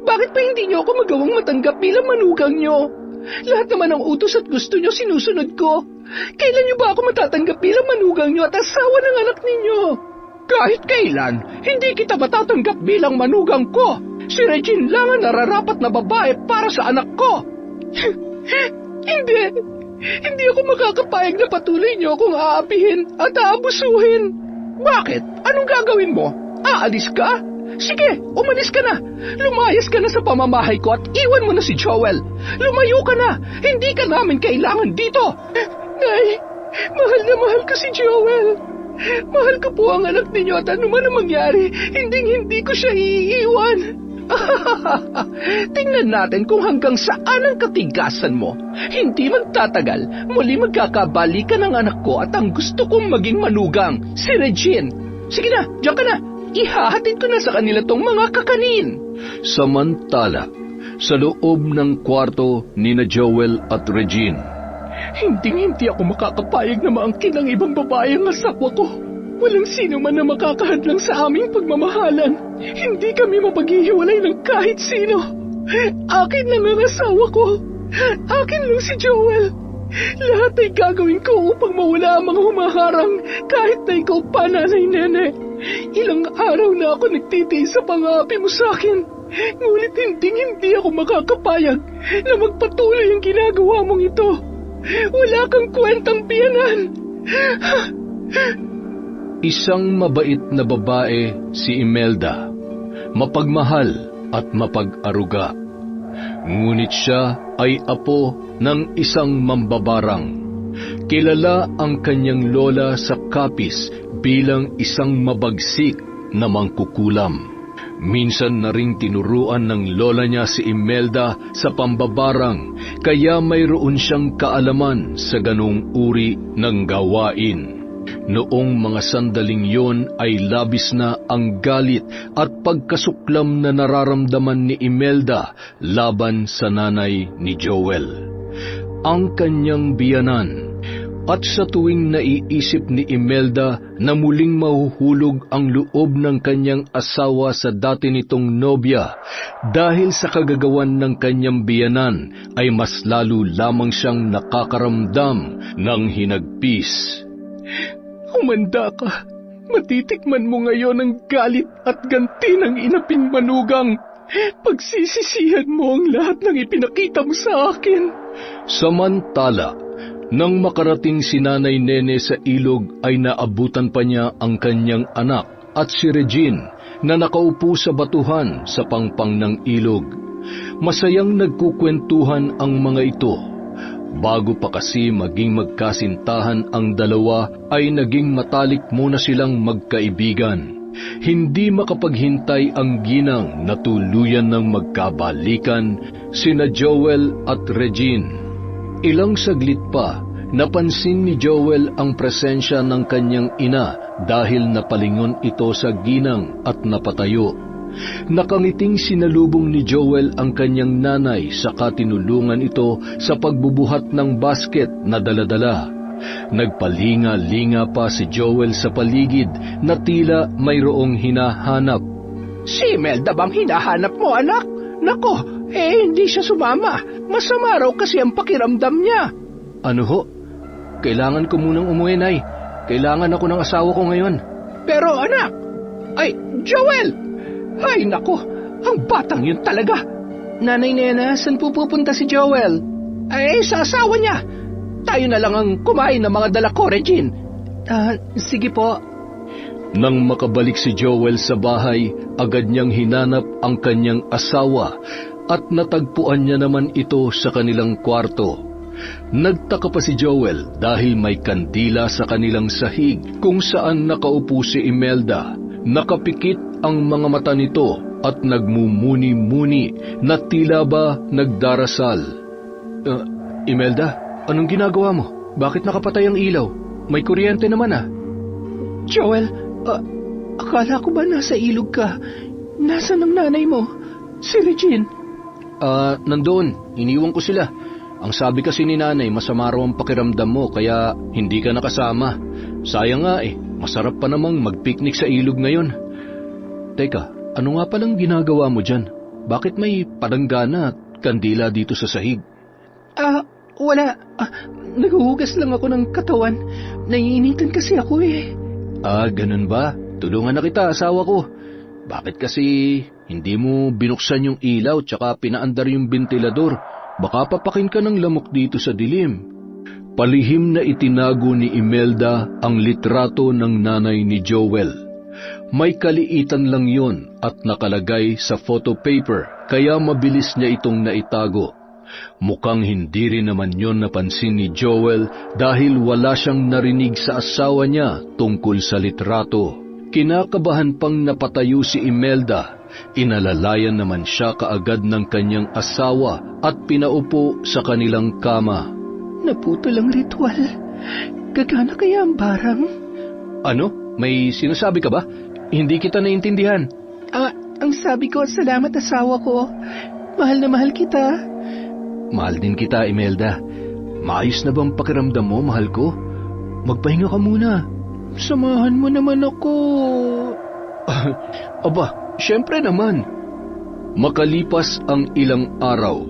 Bakit pa hindi nyo ako magawang matanggap bilang manugang nyo? Lahat naman ng utos at gusto nyo sinusunod ko. Kailan nyo ba ako matatanggap bilang manugang nyo at asawa ng anak ninyo? Kahit kailan, hindi kita matatanggap bilang manugang ko. Si Regine lang ang nararapat na babae para sa anak ko. Hindi ako makakapayag na patuloy niyo akong aapihin at aabusuhin. Bakit? Anong gagawin mo? Aalis ka? Sige, umalis ka na. Lumayas ka na sa pamamahay ko at iwan mo na si Joel. Lumayo ka na. Hindi ka namin kailangan dito. Nay, mahal na mahal ko si Joel. Mahal ko po ang anak ninyo at ano man ang mangyari, hindi ko siya iiwan. Tingnan natin kung hanggang saan ang katigasan mo. Hindi magtatagal, muli magkakabalikan ang anak ko at ang gusto kong maging manugang, si Regine. Sige na, diyan ka na. Ihahatid ko na sa kanila tong mga kakanin. Samantala, sa loob ng kwarto ni na Joel at Regine. Hindi ako makakapayag na maangkin ng ibang babae ang asawa ko. Walang sino man na makakahadlang sa aming pagmamahalan. Hindi kami mapaghihiwalay ng kahit sino. Akin lang ang asawa ko. Akin lang si Joel. Lahat ay gagawin ko upang mawala ang mga humaharang kahit na ikaw pa, Nanay Nene. Ilang araw na ako nagtitiis sa pang-aapi mo sa akin. Ngunit hindi ako makakapayag na magpatuloy ang ginagawa mong ito. Wala kang kwentang biyanan. Isang mabait na babae si Imelda, mapagmahal at mapag-aruga. Ngunit siya ay apo ng isang mambabarang. Kilala ang kanyang lola sa Capiz bilang isang mabagsik na mangkukulam. Minsan na ring tinuruan ng lola niya si Imelda sa pambabarang, kaya mayroon siyang kaalaman sa ganung uri ng gawain. Noong mga sandaling yon ay labis na ang galit at pagkasuklam na nararamdaman ni Imelda laban sa nanay ni Joel, ang kanyang biyanan. At sa tuwing naiisip ni Imelda na muling mahuhulog ang loob ng kanyang asawa sa dati nitong nobya dahil sa kagagawan ng kanyang biyanan, ay mas lalo lamang siyang nakakaramdam ng hinagpis. Humanda ka. Matitikman mo ngayon ang galit at ganti ng inaping manugang. Pagsisisihan mo ang lahat ng ipinakita mo sa akin. Samantala, nang makarating si Nanay Nene sa ilog ay naabutan pa niya ang kanyang anak at si Regine na nakaupo sa batuhan sa pangpang ng ilog. Masayang nagkukwentuhan ang mga ito. Bago pa kasi maging magkasintahan ang dalawa ay naging matalik muna silang magkaibigan. Hindi makapaghintay ang ginang na tuluyan ng magkabalikan sina Joel at Regine. Ilang saglit pa, napansin ni Joel ang presensya ng kanyang ina dahil napalingon ito sa ginang at napatayo. Nakangiting sinalubong ni Joel ang kanyang nanay sa katinulungan ito sa pagbubuhat ng basket na daladala. Nagpalinga-linga pa si Joel sa paligid na tila mayroong hinahanap. Si Imelda bang hinahanap mo, anak? Nako, hindi siya sumama. Masama raw kasi ang pakiramdam niya. Ano ho? Kailangan ko munang umuwi, Nay. Kailangan ako ng asawa ko ngayon. Pero anak, ay, Joel! Ay, nako, ang batang yun talaga. Nanay Nena, saan po pupunta si Joel? Ay, sa asawa niya. Tayo na lang ang kumain ng mga dala ko, Regine. Sige po. Nang makabalik si Joel sa bahay, agad niyang hinanap ang kanyang asawa at natagpuan niya naman ito sa kanilang kwarto. Nagtaka pa si Joel dahil may kandila sa kanilang sahig kung saan nakaupo si Imelda. Nakapikit ang mga mata nito at nagmumuni-muni na tila ba nagdarasal. Imelda, anong ginagawa mo? Bakit nakapatay ang ilaw? May kuryente naman Joel, akala ko ba nasa ilog ka? Nasaan ang nanay mo? Si Regine? Nandoon. Iniwan ko sila. Ang sabi kasi ni nanay, masama raw ang pakiramdam mo kaya hindi ka nakasama. Sayang nga masarap pa namang mag-picnic sa ilog ngayon. Teka, ano nga palang ginagawa mo dyan? Bakit may palanggana at kandila dito sa sahig? Wala. Naghuhugas lang ako ng katawan. Naiinitan kasi ako Ganun ba? Tulungan na kita, asawa ko. Bakit kasi hindi mo binuksan yung ilaw tsaka pinaandar yung ventilador? Baka papakin ka ng lamok dito sa dilim. Palihim na itinago ni Imelda ang litrato ng nanay ni Joel. May kaliitan lang yon at nakalagay sa photo paper kaya mabilis niya itong naitago. Mukhang hindi rin naman yon napansin ni Joel dahil wala siyang narinig sa asawa niya tungkol sa litrato. Kinakabahan pang napatayo si Imelda Inalalayan naman siya kaagad ng kanyang asawa at pinaupo sa kanilang kama. Naputol ang ritual. Gagana kaya ang barang? Ano? May sinasabi ka ba? Hindi kita naintindihan. Ang sabi ko, salamat asawa ko. Mahal na mahal kita. Mahal din kita, Imelda. Maayos na bang pakiramdam mo, mahal ko? Magpahinga ka muna. Samahan mo naman ako. Aba, syempre naman. Makalipas ang ilang araw,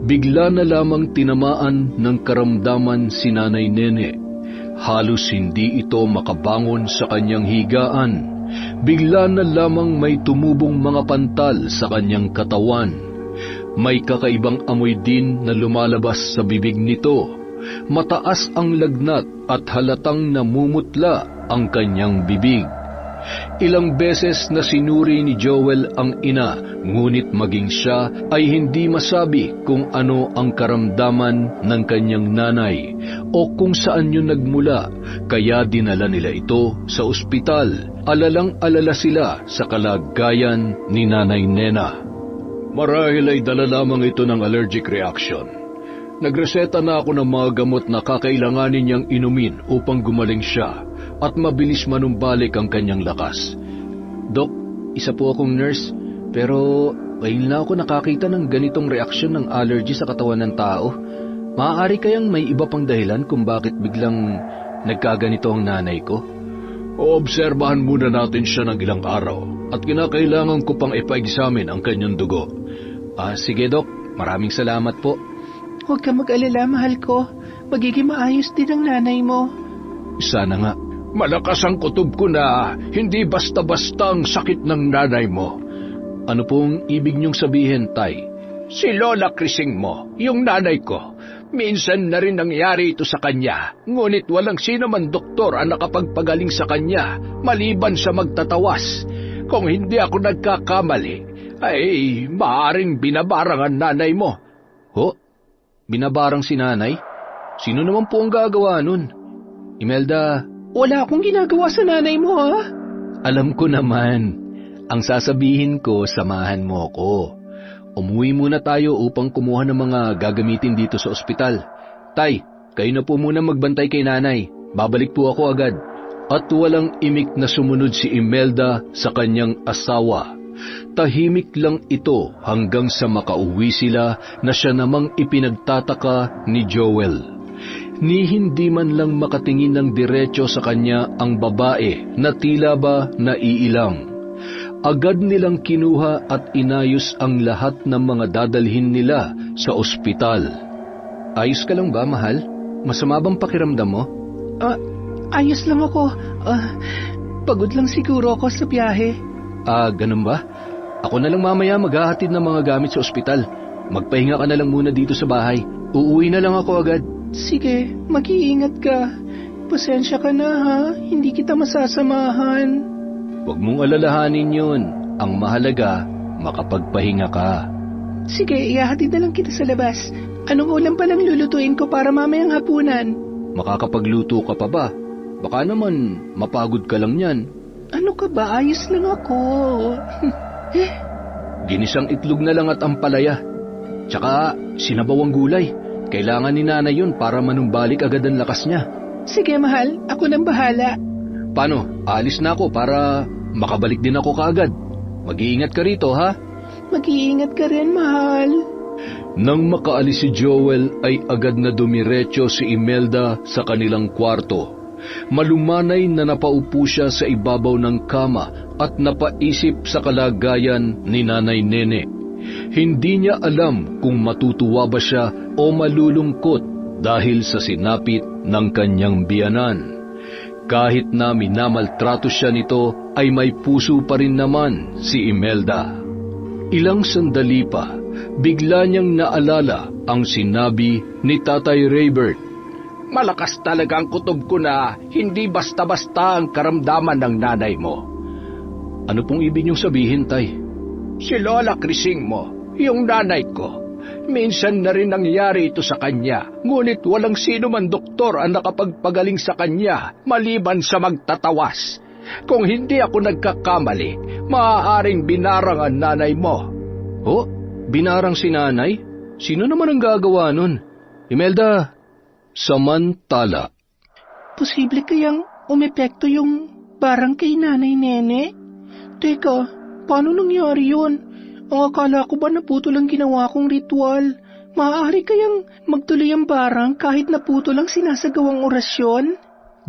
bigla na lamang tinamaan ng karamdaman si Nanay Nene. Halos hindi ito makabangon sa kanyang higaan. Bigla na lamang may tumubong mga pantal sa kanyang katawan. May kakaibang amoy din na lumalabas sa bibig nito. Mataas ang lagnat at halatang namumutla ang kanyang bibig. Ilang beses na sinuri ni Joel ang ina, ngunit maging siya ay hindi masabi kung ano ang karamdaman ng kanyang nanay o kung saan yun nagmula, kaya dinala nila ito sa ospital. Alalang-alala sila sa kalagayan ni Nanay Nena. Marahil ay dala lamang ito ng allergic reaction. Nagreseta na ako ng mga gamot na kakailanganin niyang inumin upang gumaling siya at mabilis manumbalik ang kanyang lakas. Dok, isa po akong nurse, pero ngayon lang ako nakakita ng ganitong reaksyon ng allergy sa katawan ng tao. Maaari kayang may iba pang dahilan kung bakit biglang nagkaganito ang nanay ko? Oobserbahan muna natin siya ng ilang araw at kinakailangan ko pang ipa-examine ang kanyang dugo. Sige Dok, maraming salamat po. Huwag ka mag-alala, mahal ko. Magiging maayos din ang nanay mo. Sana nga. Malakas ang kutob ko na hindi basta-basta ang sakit ng nanay mo. Ano pong ibig niyong sabihin, Tay? Si Lola Crising mo, yung nanay ko. Minsan na rin nangyari ito sa kanya, ngunit walang sino man doktor ang nakapagpagaling sa kanya, maliban sa magtatawas. Kung hindi ako nagkakamali, ay maaaring binabarang ang nanay mo. Ho? Binabarang si nanay? Sino naman po ang gagawa nun? Imelda, wala akong ginagawa sa nanay mo, ha? Alam ko naman. Ang sasabihin ko, samahan mo ako. Umuwi muna tayo upang kumuha ng mga gagamitin dito sa ospital. Tay, kayo na po muna magbantay kay nanay. Babalik po ako agad. At walang imik na sumunod si Imelda sa kanyang asawa. Tahimik lang ito hanggang sa makauwi sila na siya namang ipinagtataka ni Joel. Ni hindi man lang makatingin ng diretso sa kanya ang babae na tila ba naiilang. Agad nilang kinuha at inayos ang lahat ng mga dadalhin nila sa ospital. Ayos ka lang ba, mahal? Masama bang pakiramdam mo? Ayos lang ako. Pagod lang siguro ako sa biyahe. Ganun ba? Ako na lang mamaya maghahatid ng mga gamit sa ospital. Magpahinga ka na lang muna dito sa bahay. Uuwi na lang ako agad. Sige, mag-iingat ka. Pasensya ka na, ha? Hindi kita masasamahan. Huwag mong alalahanin yun. Ang mahalaga, makapagpahinga ka. Sige, ihahatid na lang kita sa labas. Anong ulam palang lulutuin ko para mamayang hapunan? Makakapagluto ka pa ba? Baka naman mapagod ka lang yan. Ano ka ba? Ayos lang ako. Ginisang itlog na lang at ampalaya. Tsaka sinabawang gulay. Kailangan ni nanay yun para manumbalik agad ang lakas niya. Sige mahal, ako nang bahala. Paano? Aalis na ako para makabalik din ako kaagad. Mag-iingat ka rito, ha? Mag-iingat ka rin, mahal. Nang makaalis si Joel ay agad na dumiretso si Imelda sa kanilang kwarto. Malumanay na napaupo siya sa ibabaw ng kama at napaisip sa kalagayan ni Nanay Nene. Hindi niya alam kung matutuwa ba siya o malulungkot dahil sa sinapit ng kanyang biyanan. Kahit na minamaltrato siya nito ay may puso pa rin naman si Imelda. Ilang sandali pa, bigla niyang naalala ang sinabi ni Tatay Raybert. Malakas talaga ang kutob ko na hindi basta-basta ang karamdaman ng nanay mo. Ano pong ibig niyong sabihin, Tay? Si Lola Crising mo, yung nanay ko. Minsan na rin nangyari ito sa kanya, ngunit walang sino man doktor ang nakapagpagaling sa kanya maliban sa magtatawas. Kung hindi ako nagkakamali, maaaring binarang ang nanay mo. Oh, binarang si nanay? Sino naman ang gagawa nun? Imelda, samantala. Posible kayang umepekto yung barang kay Nanay Nene? Teka, paano nangyari yun? Ang akala ko ba naputol ang ginawa kong ritual? Maaari kayang magtuloy ang barang kahit naputol ang sinasagawang orasyon?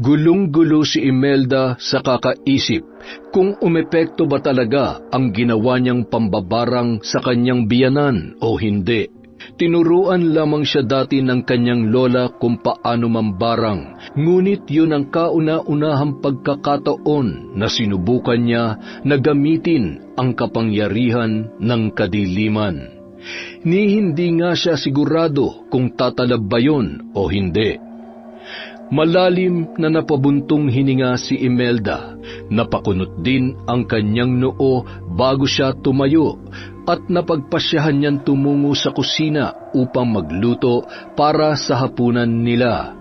Gulong-gulo si Imelda sa kakaisip kung umepekto ba talaga ang ginawa niyang pambabarang sa kanyang biyanan o hindi. Tinuruan lamang siya dati ng kanyang lola kung paano mambarang, ngunit yun ang kauna-unahang pagkakataon na sinubukan niya na gamitin ang kapangyarihan ng kadiliman. Ni hindi nga siya sigurado kung tatalab ba yun o hindi. Malalim na napabuntong hininga si Imelda, napakunot din ang kanyang noo bago siya tumayo at napagpasyahan niyang tumungo sa kusina upang magluto para sa hapunan nila.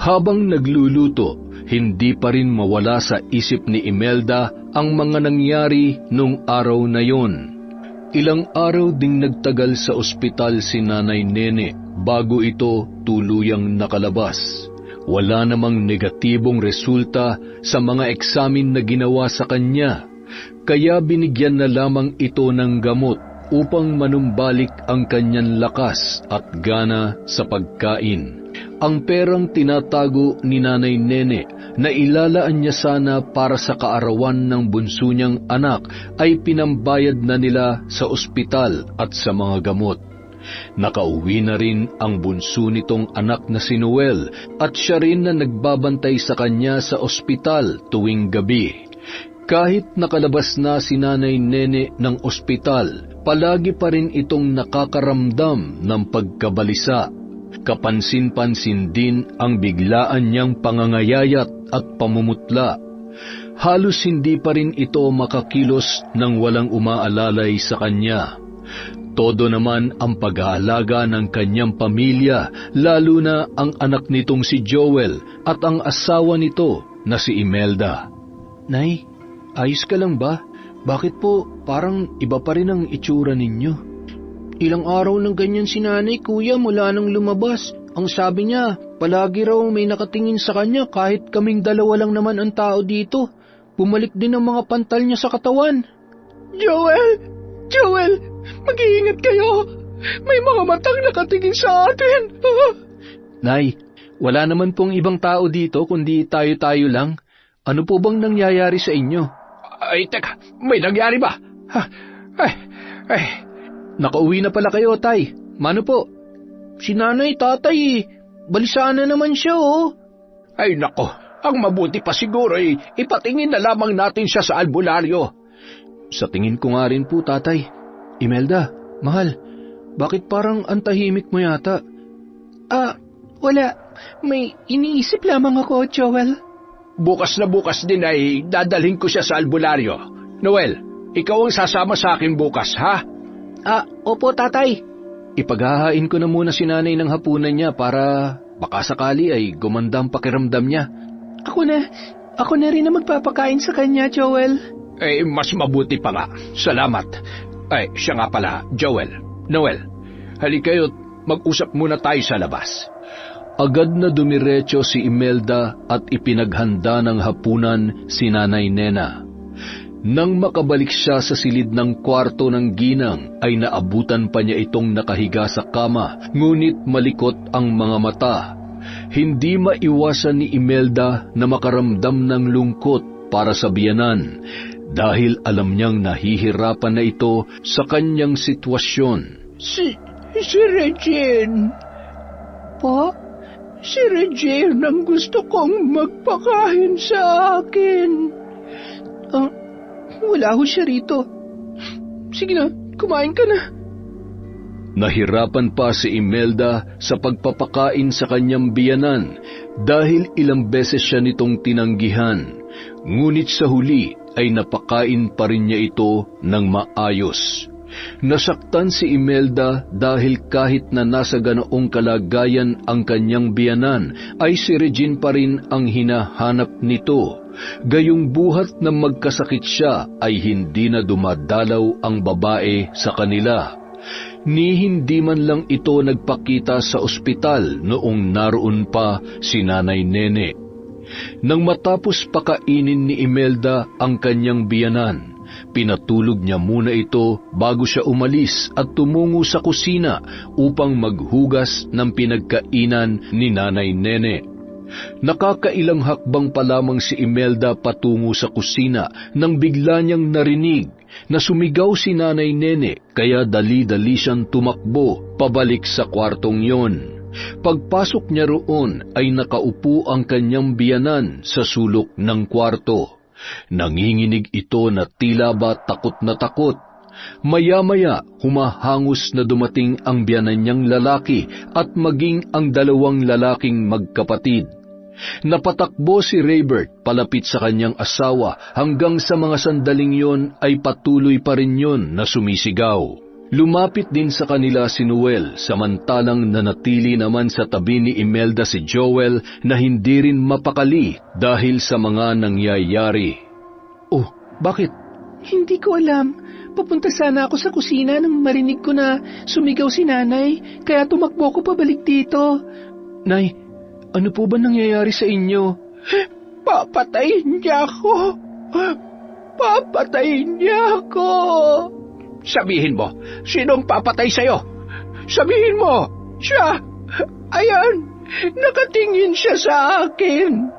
Habang nagluluto, hindi pa rin mawala sa isip ni Imelda ang mga nangyari nung araw na yon. Ilang araw ding nagtagal sa ospital si Nanay Nene bago ito tuluyang nakalabas. Wala namang negatibong resulta sa mga eksamin na ginawa sa kanya, kaya binigyan na lamang ito ng gamot upang manumbalik ang kanyang lakas at gana sa pagkain. Ang perang tinatago ni Nanay Nene na ilalaan niya sana para sa kaarawan ng bunso niyang anak ay pinambayad na nila sa ospital at sa mga gamot. Nakauwi na rin ang bunso nitong anak na si Noel at siya rin na nagbabantay sa kanya sa ospital tuwing gabi. Kahit nakalabas na si Nanay Nene ng ospital, palagi pa rin itong nakakaramdam ng pagkabalisa. Kapansin-pansin din ang biglaan niyang pangangayayat at pamumutla. Halos hindi pa rin ito makakilos nang walang umaalalay sa kanya. Todo naman ang pag-aalaga ng kanyang pamilya, lalo na ang anak nitong si Joel at ang asawa nito na si Imelda. Nay, ayos ka lang ba? Bakit po parang iba pa rin ang itsura ninyo? Ilang araw ng ganyan si nanay, kuya, mula nang lumabas. Ang sabi niya, palagi raw may nakatingin sa kanya kahit kaming dalawa lang naman ang tao dito. Bumalik din ang mga pantal niya sa katawan. Joel, mag-iingat kayo. May mga matang nakatingin sa atin. Nay, wala naman pong ibang tao dito kundi tayo-tayo lang. Ano po bang nangyayari sa inyo? Ay, teka, may nangyari ba? Nakauwi na pala kayo, Tay. Mano po? Si nanay, tatay, balisa na naman siya, oh. Ay, nako, ang mabuti pa siguro ay ipatingin na lamang natin siya sa albularyo. Sa tingin ko nga rin po, Tatay. Imelda, mahal, bakit parang antahimik mo yata? Wala. May iniisip lamang ako, Joel. Bukas na bukas din ay dadalhin ko siya sa albularyo. Noel, ikaw ang sasama sa akin bukas, ha? Opo, tatay. Ipaghahain ko na muna si nanay ng hapunan niya para baka sakali ay gumanda ang pakiramdam niya. Ako na rin na magpapakain sa kanya, Joel. Mas mabuti pa nga. Salamat. Siya nga pala, Joel. Noel, halika kayo't mag-usap muna tayo sa labas. Agad na dumiretso si Imelda at ipinaghanda ng hapunan si Nanay Nena. Nang makabalik siya sa silid ng kwarto ng ginang, ay naabutan pa niya itong nakahiga sa kama, ngunit malikot ang mga mata. Hindi maiwasan ni Imelda na makaramdam ng lungkot para sa biyanan, dahil alam niyang nahihirapan na ito sa kanyang sitwasyon. Si Regine. Po? Si Regine ang gusto kong magpakain sa akin. Wala ho siya rito. Sige na, kumain ka na. Nahirapan pa si Imelda sa pagpapakain sa kanyang biyanan dahil ilang beses siya nitong tinanggihan. Ngunit sa huli ay napakain pa rin niya ito ng maayos. Nasaktan si Imelda dahil kahit na nasa ganoong kalagayan ang kanyang biyanan, ay si Regine pa rin ang hinahanap nito. Gayong buhat na magkasakit siya ay hindi na dumadalaw ang babae sa kanila. Ni hindi man lang ito nagpakita sa ospital noong naroon pa si Nanay Nene. Nang matapos pakainin ni Imelda ang kanyang biyanan, pinatulog niya muna ito bago siya umalis at tumungo sa kusina upang maghugas ng pinagkainan ni Nanay Nene. Nakakailang hakbang pa lamang si Imelda patungo sa kusina nang bigla niyang narinig na sumigaw si Nanay Nene, kaya dali-dali siyang tumakbo pabalik sa kwartong yon. Pagpasok niya roon ay nakaupo ang kanyang biyanan sa sulok ng kwarto. Nanginginig ito na tila ba takot na takot. Maya-maya, humahangos na dumating ang biyanan niyang lalaki at maging ang dalawang lalaking magkapatid. Napatakbo si Raybert palapit sa kanyang asawa hanggang sa mga sandaling yon ay patuloy pa rin yon na sumisigaw. Lumapit din sa kanila si Noel, samantalang nanatili naman sa tabi ni Imelda si Joel na hindi rin mapakali dahil sa mga nangyayari. Oh, bakit? Hindi ko alam. Papunta sana ako sa kusina nang marinig ko na sumigaw si nanay, kaya tumakbo ko pabalik dito. Nay, ano po ba nangyayari sa inyo? Papatayin niya ako! Papatayin niya ako! Sabihin mo, sinong papatay sa'yo? Sabihin mo, siya! Ayan, nakatingin siya sa akin!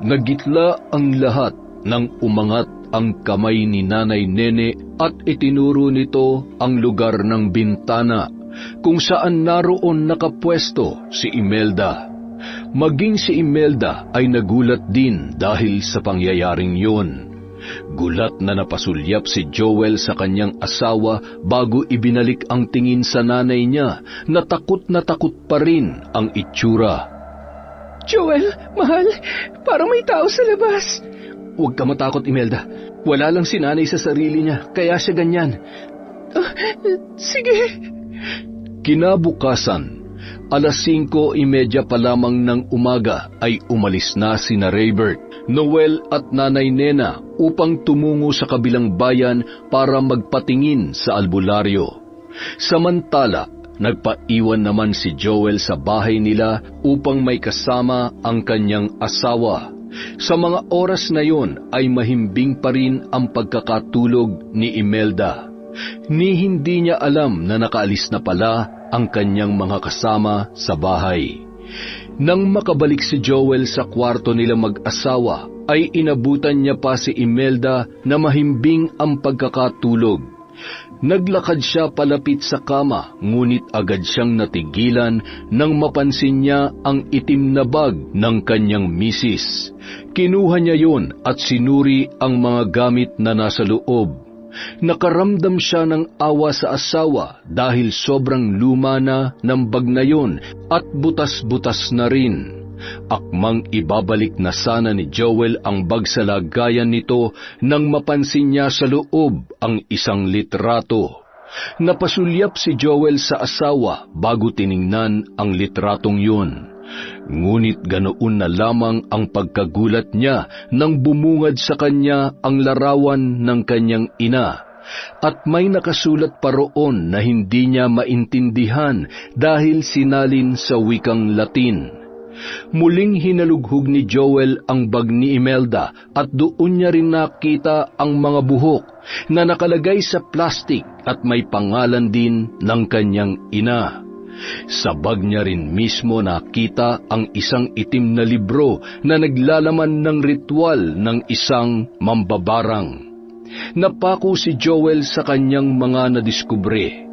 Nagitla ang lahat nang umangat ang kamay ni Nanay Nene at itinuro nito ang lugar ng bintana kung saan naroon nakapwesto si Imelda. Maging si Imelda ay nagulat din dahil sa pangyayaring yun. Gulat na napasulyap si Joel sa kanyang asawa bago ibinalik ang tingin sa nanay niya na takot pa rin ang itsura. Joel, mahal, parang may tao sa labas. Huwag ka matakot, Imelda. Wala lang si nanay sa sarili niya, kaya siya ganyan. Sige. Kinabukasan, 5:30 pa lamang ng umaga ay umalis na sina Raybert, Noel at Nanay Nena upang tumungo sa kabilang bayan para magpatingin sa albularyo. Samantala, nagpaiwan naman si Joel sa bahay nila upang may kasama ang kanyang asawa. Sa mga oras na yon ay mahimbing pa rin ang pagkakatulog ni Imelda. Ni hindi niya alam na nakaalis na pala ang kanyang mga kasama sa bahay. Nang makabalik si Joel sa kwarto nila mag-asawa, ay inabutan niya pa si Imelda na mahimbing ang pagkakatulog. Naglakad siya palapit sa kama, ngunit agad siyang natigilan nang mapansin niya ang itim na bag ng kanyang misis. Kinuha niya yon at sinuri ang mga gamit na nasa loob. Nakaramdam siya ng awa sa asawa dahil sobrang luma na ng bag na yon at butas-butas na rin. Akmang ibabalik na sana ni Joel ang bag sa lagayan nito nang mapansin niya sa loob ang isang litrato. Napasulyap si Joel sa asawa bago tiningnan ang litratong yun. Ngunit ganoon na lamang ang pagkagulat niya nang bumungad sa kanya ang larawan ng kanyang ina. At may nakasulat pa roon na hindi niya maintindihan dahil sinalin sa wikang Latin. Muling hinalughog ni Joel ang bag ni Imelda at doon niya rin nakita ang mga buhok na nakalagay sa plastik at may pangalan din ng kanyang ina. Sa bag niya rin mismo nakita ang isang itim na libro na naglalaman ng ritual ng isang mambabarang. Napako si Joel sa kanyang mga nadiskubre.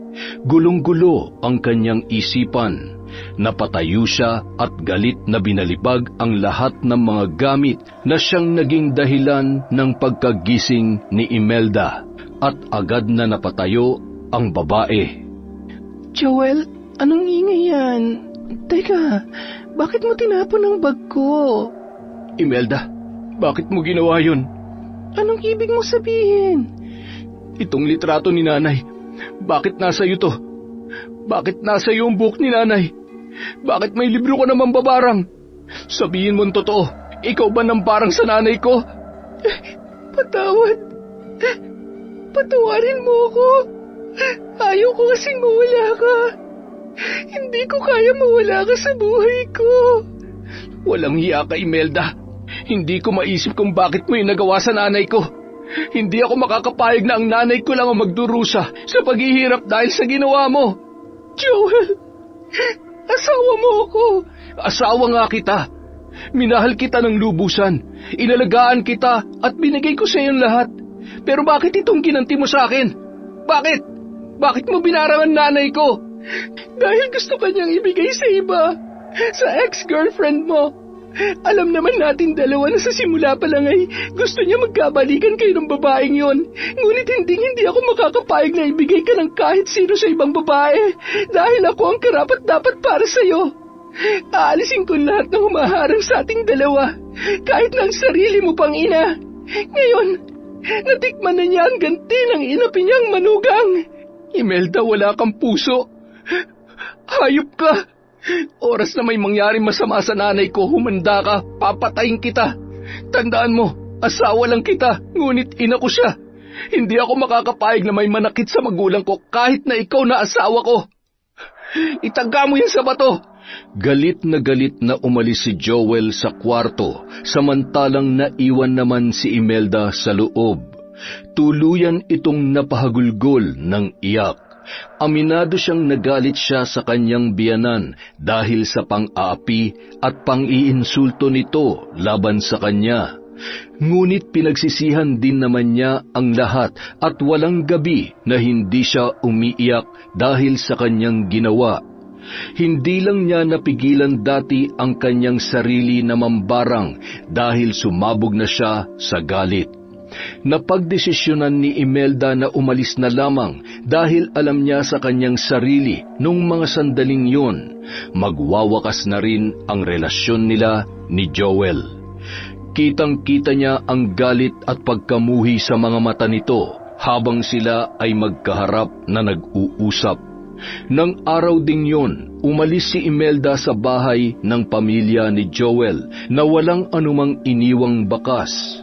Gulong-gulo ang kanyang isipan. Napatayo siya at galit na binalibag ang lahat ng mga gamit na siyang naging dahilan ng pagkagising ni Imelda at agad na napatayo ang babae. Joel, anong ingay yan? Teka, bakit mo tinapon ang bag ko? Imelda, bakit mo ginawa yun? Anong ibig mo sabihin? Itong litrato ni nanay, Bakit nasa iyo to? Bakit nasa iyo ang buhok ni nanay? Bakit may libro ka naman babarang? Sabihin mo ang totoo, ikaw ba nambarang sa nanay ko? Patawad. Patawarin mo ako. Ayaw ko kasing mawala ka. Hindi ko kaya mawala ka sa buhay ko. Walang hiya ka, Imelda. Hindi ko maisip kung bakit mo yung nagawa sa nanay ko. Hindi ako makakapayag na ang nanay ko lang ang magdurusa sa paghihirap dahil sa ginawa mo. Joel, asawa mo ako. Asawa nga kita. Minahal kita ng lubusan. Inalagaan kita at binigay ko sa iyong lahat. Pero bakit itong ginanti mo sa akin? Bakit? Bakit mo binarang ang nanay ko? Dahil gusto kanyang ibigay sa iba. Sa ex-girlfriend mo. Alam naman natin dalawa na sa simula pa lang ay gusto niya magkabalikan kayo ng babaeng yon. Ngunit hindi ako makakapayag na ibigay ka ng kahit sino sa ibang babae dahil ako ang karapat-dapat para sa'yo. Aalisin ko lahat ng humaharang sa ating dalawa, kahit na ang sarili mo pang ina. Ngayon, natikman na niya ang ganti ng inapi niyang manugang. Imelda, wala kang puso. Hayop ka. Oras na may mangyaring masama sa nanay ko, humanda ka, papatayin kita. Tandaan mo, asawa lang kita, ngunit ina ko siya. Hindi ako makakapayag na may manakit sa magulang ko kahit na ikaw na asawa ko. Itaga mo yan sa bato. Galit na umalis si Joel sa kwarto, samantalang naiwan naman si Imelda sa loob. Tuluyan itong napahagulgol ng iyak. Aminado siyang nagalit siya sa kanyang biyanan dahil sa pang-aapi at pang-iinsulto nito laban sa kanya. Ngunit pinagsisihan din naman niya ang lahat at walang gabi na hindi siya umiiyak dahil sa kanyang ginawa. Hindi lang niya napigilan dati ang kanyang sarili na mambarang dahil sumabog na siya sa galit. Napagdesisyonan ni Imelda na umalis na lamang dahil alam niya sa kanyang sarili nung mga sandaling yun, magwawakas na rin ang relasyon nila ni Joel. Kitang-kita niya ang galit at pagkamuhi sa mga mata nito habang sila ay magkaharap na nag-uusap. Nang araw ding yun, umalis si Imelda sa bahay ng pamilya ni Joel na walang anumang iniwang bakas.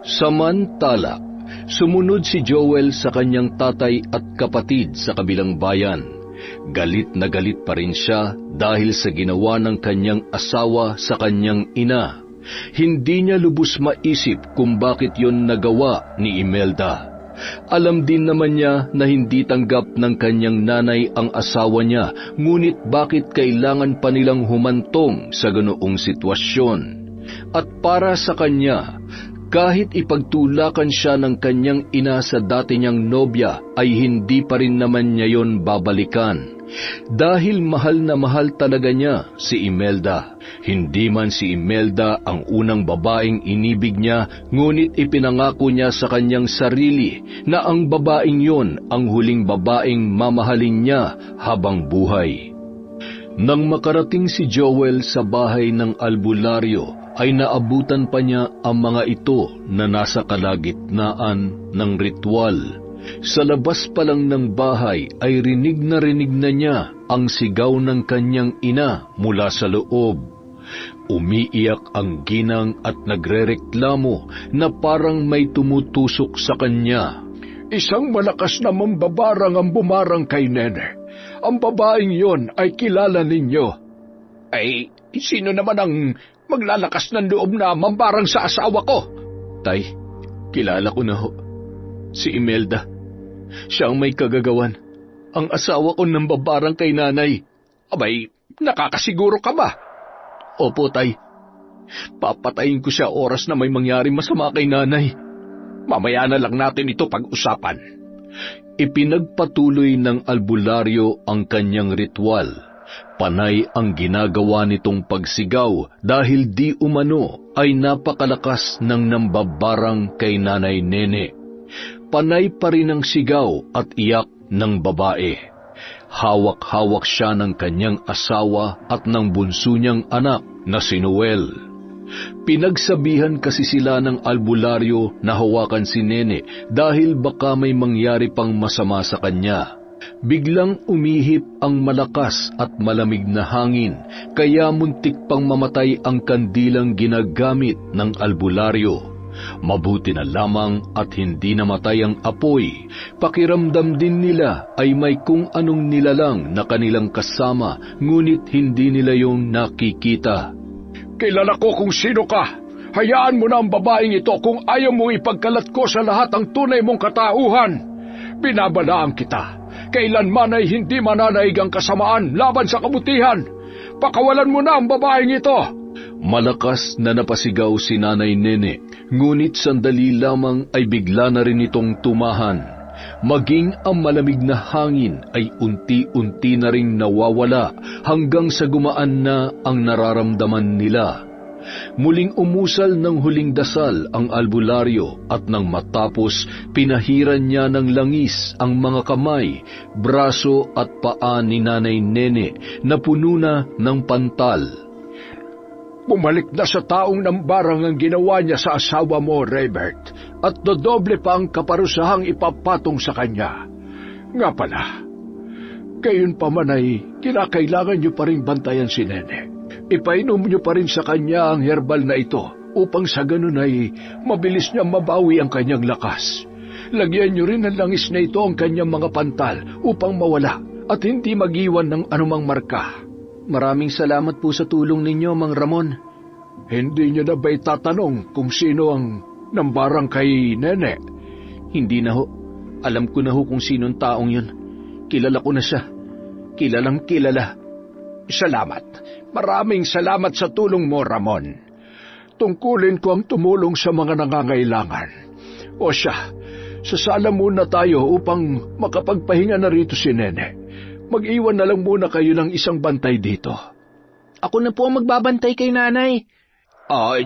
Samantala, sumunod si Joel sa kanyang tatay at kapatid sa kabilang bayan. Galit na galit pa rin siya dahil sa ginawa ng kanyang asawa sa kanyang ina. Hindi niya lubos maisip kung bakit yon nagawa ni Imelda. Alam din naman niya na hindi tanggap ng kanyang nanay ang asawa niya, ngunit bakit kailangan pa nilang humantong sa ganoong sitwasyon? At para sa kanya, kahit ipagtulakan siya ng kanyang ina sa dati niyang nobya, ay hindi pa rin naman niya yon babalikan. Dahil mahal na mahal talaga niya si Imelda. Hindi man si Imelda ang unang babaeng inibig niya, ngunit ipinangako niya sa kanyang sarili na ang babaeng yon ang huling babaeng mamahalin niya habang buhay. Nang makarating si Joel sa bahay ng albularyo, ay naabutan pa niya ang mga ito na nasa kalagitnaan ng ritual. Sa labas pa lang ng bahay ay rinig na niya ang sigaw ng kanyang ina mula sa loob. Umiiyak ang ginang at nagrereklamo na parang may tumutusok sa kanya. Isang malakas na mambabarang ang bumarang kay Nene. Ang babaeng yon ay kilala ninyo. Ay, sino naman ang maglalakas ng loob na mambarang sa asawa ko? Tay, kilala ko na ho. Si Imelda. Siya ang may kagagawan. Ang asawa ko nang babarang kay nanay. Abay, nakakasiguro ka ba? Opo, tay. Papatayin ko siya oras na may mangyaring masama kay nanay. Mamaya na lang natin ito pag-usapan. Ipinagpatuloy ng albularyo ang kanyang ritual. Panay ang ginagawa nitong pagsigaw dahil di umano ay napakalakas ng nambabarang kay Nanay Nene. Panay pa rin ang sigaw at iyak ng babae. Hawak-hawak siya ng kanyang asawa at ng bunso niyang anak na si Noel. Pinagsabihan kasi sila ng albularyo na hawakan si Nene dahil baka may mangyari pang masama sa kanya. Biglang umihip ang malakas at malamig na hangin, kaya muntik pang mamatay ang kandilang ginagamit ng albularyo. Mabuti na lamang at hindi namatay ang apoy. Pakiramdam din nila ay may kung anong nilalang na kanilang kasama, ngunit hindi nila yung nakikita. Kilala ko kung sino ka. Hayaan mo na ang babaeng ito kung ayaw mong ipagkalat ko sa lahat ang tunay mong katauhan. Binabalaan kita. Kailanman ay hindi mananaig ang kasamaan laban sa kabutihan. Pakawalan mo na ang babaeng ito. Malakas na napasigaw si Nanay Nene, ngunit sandali lamang ay bigla na rin itong tumahan. Maging ang malamig na hangin ay unti-unti na ring nawawala hanggang sa gumaan na ang nararamdaman nila. Muling umusal ng huling dasal ang albularyo at nang matapos, pinahiran niya ng langis ang mga kamay, braso at paa ni Nanay Nene na puno na ng pantal. Bumalik na sa taong nambarang ang ginawa niya sa asawa mo, Raybert, at dodoble pa ang kaparusahang ipapatong sa kanya. Nga pala, gayon pa man ay kinakailangan niyo pa rin bantayan si Nene. Ipainom niyo pa rin sa kanya ang herbal na ito upang sa ganun ay mabilis niya mabawi ang kanyang lakas. Lagyan niyo rin ng langis na ito ang kanyang mga pantal upang mawala at hindi mag-iwan ng anumang marka. Maraming salamat po sa tulong ninyo, Mang Ramon. Hindi niyo na ba'y tatanong kung sino ang nambarang kay Nene? Hindi na ho. Alam ko na ho kung sinong taong yun. Kilala ko na siya. Kilalang kilala. Salamat. Maraming salamat sa tulong mo, Ramon. Tungkulin ko ang tumulong sa mga nangangailangan. O siya, sasala muna tayo upang makapagpahinga na rito si Nene. Mag-iwan na lang muna kayo ng isang bantay dito. Ako na po ang magbabantay kay nanay.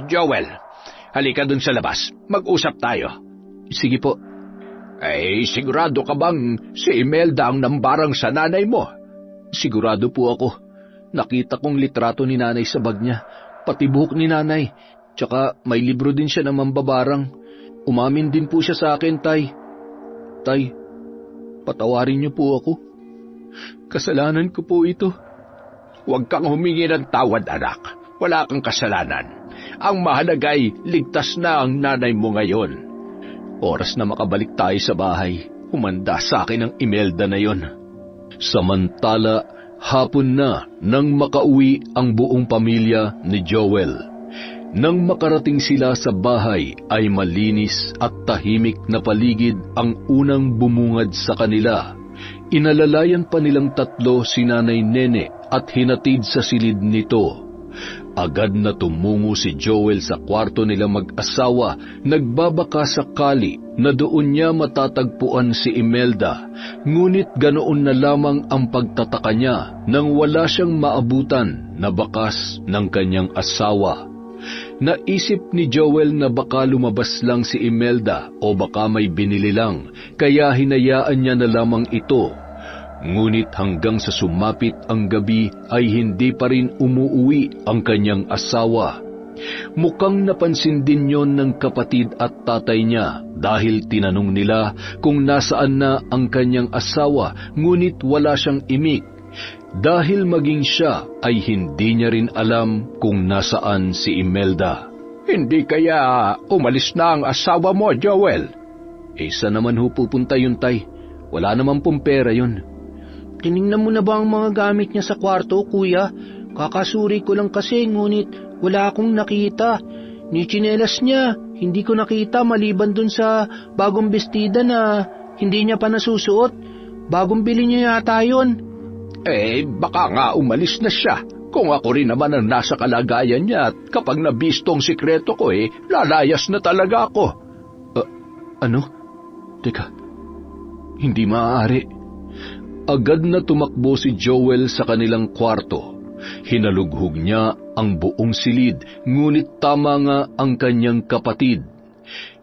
Joel, halika dun sa labas. Mag-usap tayo. Sige po. Sigurado ka bang si Imelda ang nambarang sa nanay mo? Sigurado po ako. Nakita kong litrato ni nanay sa bag niya, pati buhok ni nanay. Tsaka may libro din siya ng mambabarang. Umamin din po siya sa akin, Tay. Tay, patawarin niyo po ako. Kasalanan ko po ito. Huwag kang humingi ng tawad, anak. Wala kang kasalanan. Ang mahalaga ay ligtas na ang nanay mo ngayon. Oras na makabalik tayo sa bahay. Humanda sa akin ang Imelda na yon. Samantala, hapon na nang makauwi ang buong pamilya ni Joel. Nang makarating sila sa bahay ay malinis at tahimik na paligid ang unang bumungad sa kanila. Inalalayan pa nilang tatlo si Nanay Nene at hinatid sa silid nito. Agad na tumungo si Joel sa kwarto nila mag-asawa, nagbabaka sakali na doon niya matatagpuan si Imelda, ngunit ganoon na lamang ang pagtataka niya nang wala siyang maabutan na bakas ng kanyang asawa. Naisip ni Joel na baka lumabas lang si Imelda o baka may binili lang, kaya hinayaan niya na lamang ito. Ngunit hanggang sa sumapit ang gabi ay hindi pa rin umuuwi ang kanyang asawa. Mukhang napansin din yon ng kapatid at tatay niya dahil tinanong nila kung nasaan na ang kanyang asawa, ngunit wala siyang imik. Dahil maging siya ay hindi niya rin alam kung nasaan si Imelda. Hindi kaya umalis na ang asawa mo, Joel? Saan naman ho pupunta yun, Tay? Wala naman pong pera yun. Tinignan mo na ba ang mga gamit niya sa kwarto, kuya? Kakasuri ko lang kasi, ngunit wala akong nakita. Ni tsinelas niya, hindi ko nakita maliban dun sa bagong bestida na hindi niya pa nasusuot. Bagong bili niya yata yun. Baka nga umalis na siya. Kung ako rin naman ang nasa kalagayan niya at kapag nabisto ang sikreto ko, lalayas na talaga ako. Ano? Teka, hindi maaari. Agad na tumakbo si Joel sa kanilang kwarto. Hinalughog niya ang buong silid, ngunit tama nga ang kanyang kapatid.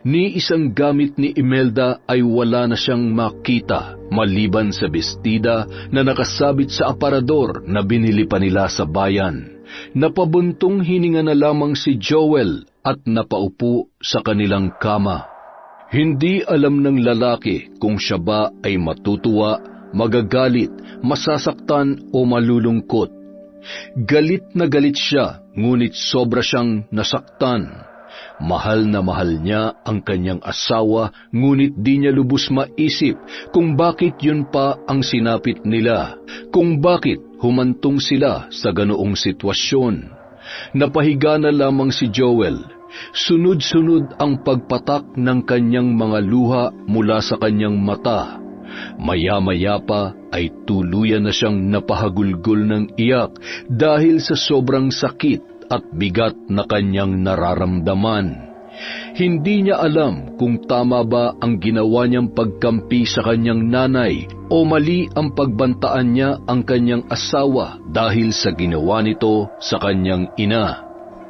Ni isang gamit ni Imelda ay wala na siyang makita, maliban sa bestida na nakasabit sa aparador na binili pa nila sa bayan. Napabuntong hininga na lamang si Joel at napaupo sa kanilang kama. Hindi alam ng lalaki kung siya ba ay matutuwa, magagalit, masasaktan o malulungkot. Galit na galit siya, ngunit sobra siyang nasaktan. Mahal na mahal niya ang kanyang asawa, ngunit di niya lubos maisip kung bakit yun pa ang sinapit nila, kung bakit humantong sila sa ganoong sitwasyon. Napahiga na lamang si Joel. Sunod-sunod ang pagpatak ng kanyang mga luha mula sa kanyang mata. Maya-maya pa ay tuluyan na siyang napahagulgol ng iyak dahil sa sobrang sakit at bigat na kanyang nararamdaman. Hindi niya alam kung tama ba ang ginawa niyang pagkampi sa kanyang nanay o mali ang pagbantaan niya ang kanyang asawa dahil sa ginawa nito sa kanyang ina.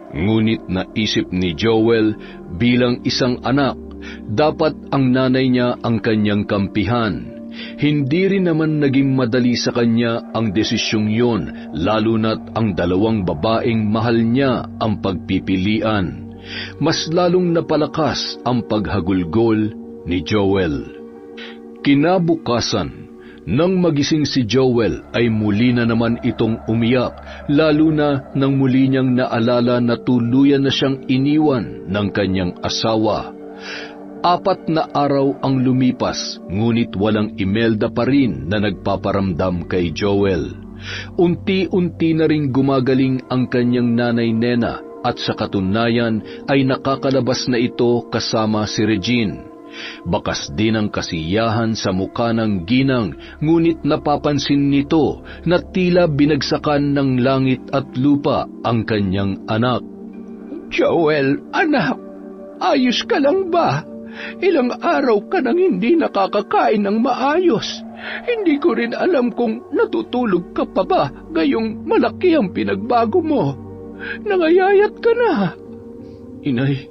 Ngunit naisip ni Joel bilang isang anak, dapat ang nanay niya ang kanyang kampihan. Hindi rin naman naging madali sa kanya ang desisyong yun, lalo na't ang dalawang babaeng mahal niya ang pagpipilian. Mas lalong napalakas ang paghagulgol ni Joel. Kinabukasan, nang magising si Joel ay muli na naman itong umiyak, lalo na nang muli niyang naalala na tuluyan na siyang iniwan ng kanyang asawa. 4 na araw ang lumipas, ngunit walang Imelda pa rin na nagpaparamdam kay Joel. Unti-unti na ring gumagaling ang kanyang nanay Nena at sa katunayan ay nakakalabas na ito kasama si Regine. Bakas din ang kasiyahan sa mukha ng ginang, ngunit napapansin nito na tila binagsakan ng langit at lupa ang kanyang anak. Joel, anak, ayos ka lang ba? Ilang araw ka nang hindi nakakakain ng maayos. Hindi ko rin alam kung natutulog ka pa ba, gayong malaki ang pinagbago mo. Nangayayat ka na. Inay,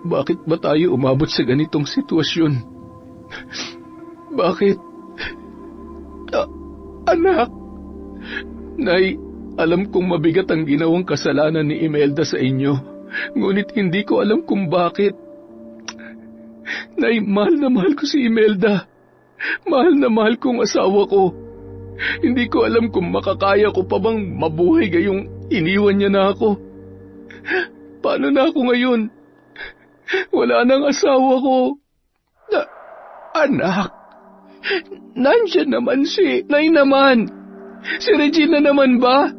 bakit ba tayo umabot sa ganitong sitwasyon? Bakit? Anak, Nay, alam kong mabigat ang ginawang kasalanan ni Imelda sa inyo, ngunit hindi ko alam kung bakit. Nay, mahal na mahal ko si Imelda. Mahal na mahal kong asawa ko. Hindi ko alam kung makakaya ko pa bang mabuhay gayong iniwan niya na ako. Paano na ako ngayon? Wala nang asawa ko. Anak, nandiyan naman si Nay naman. Si Regine na naman ba?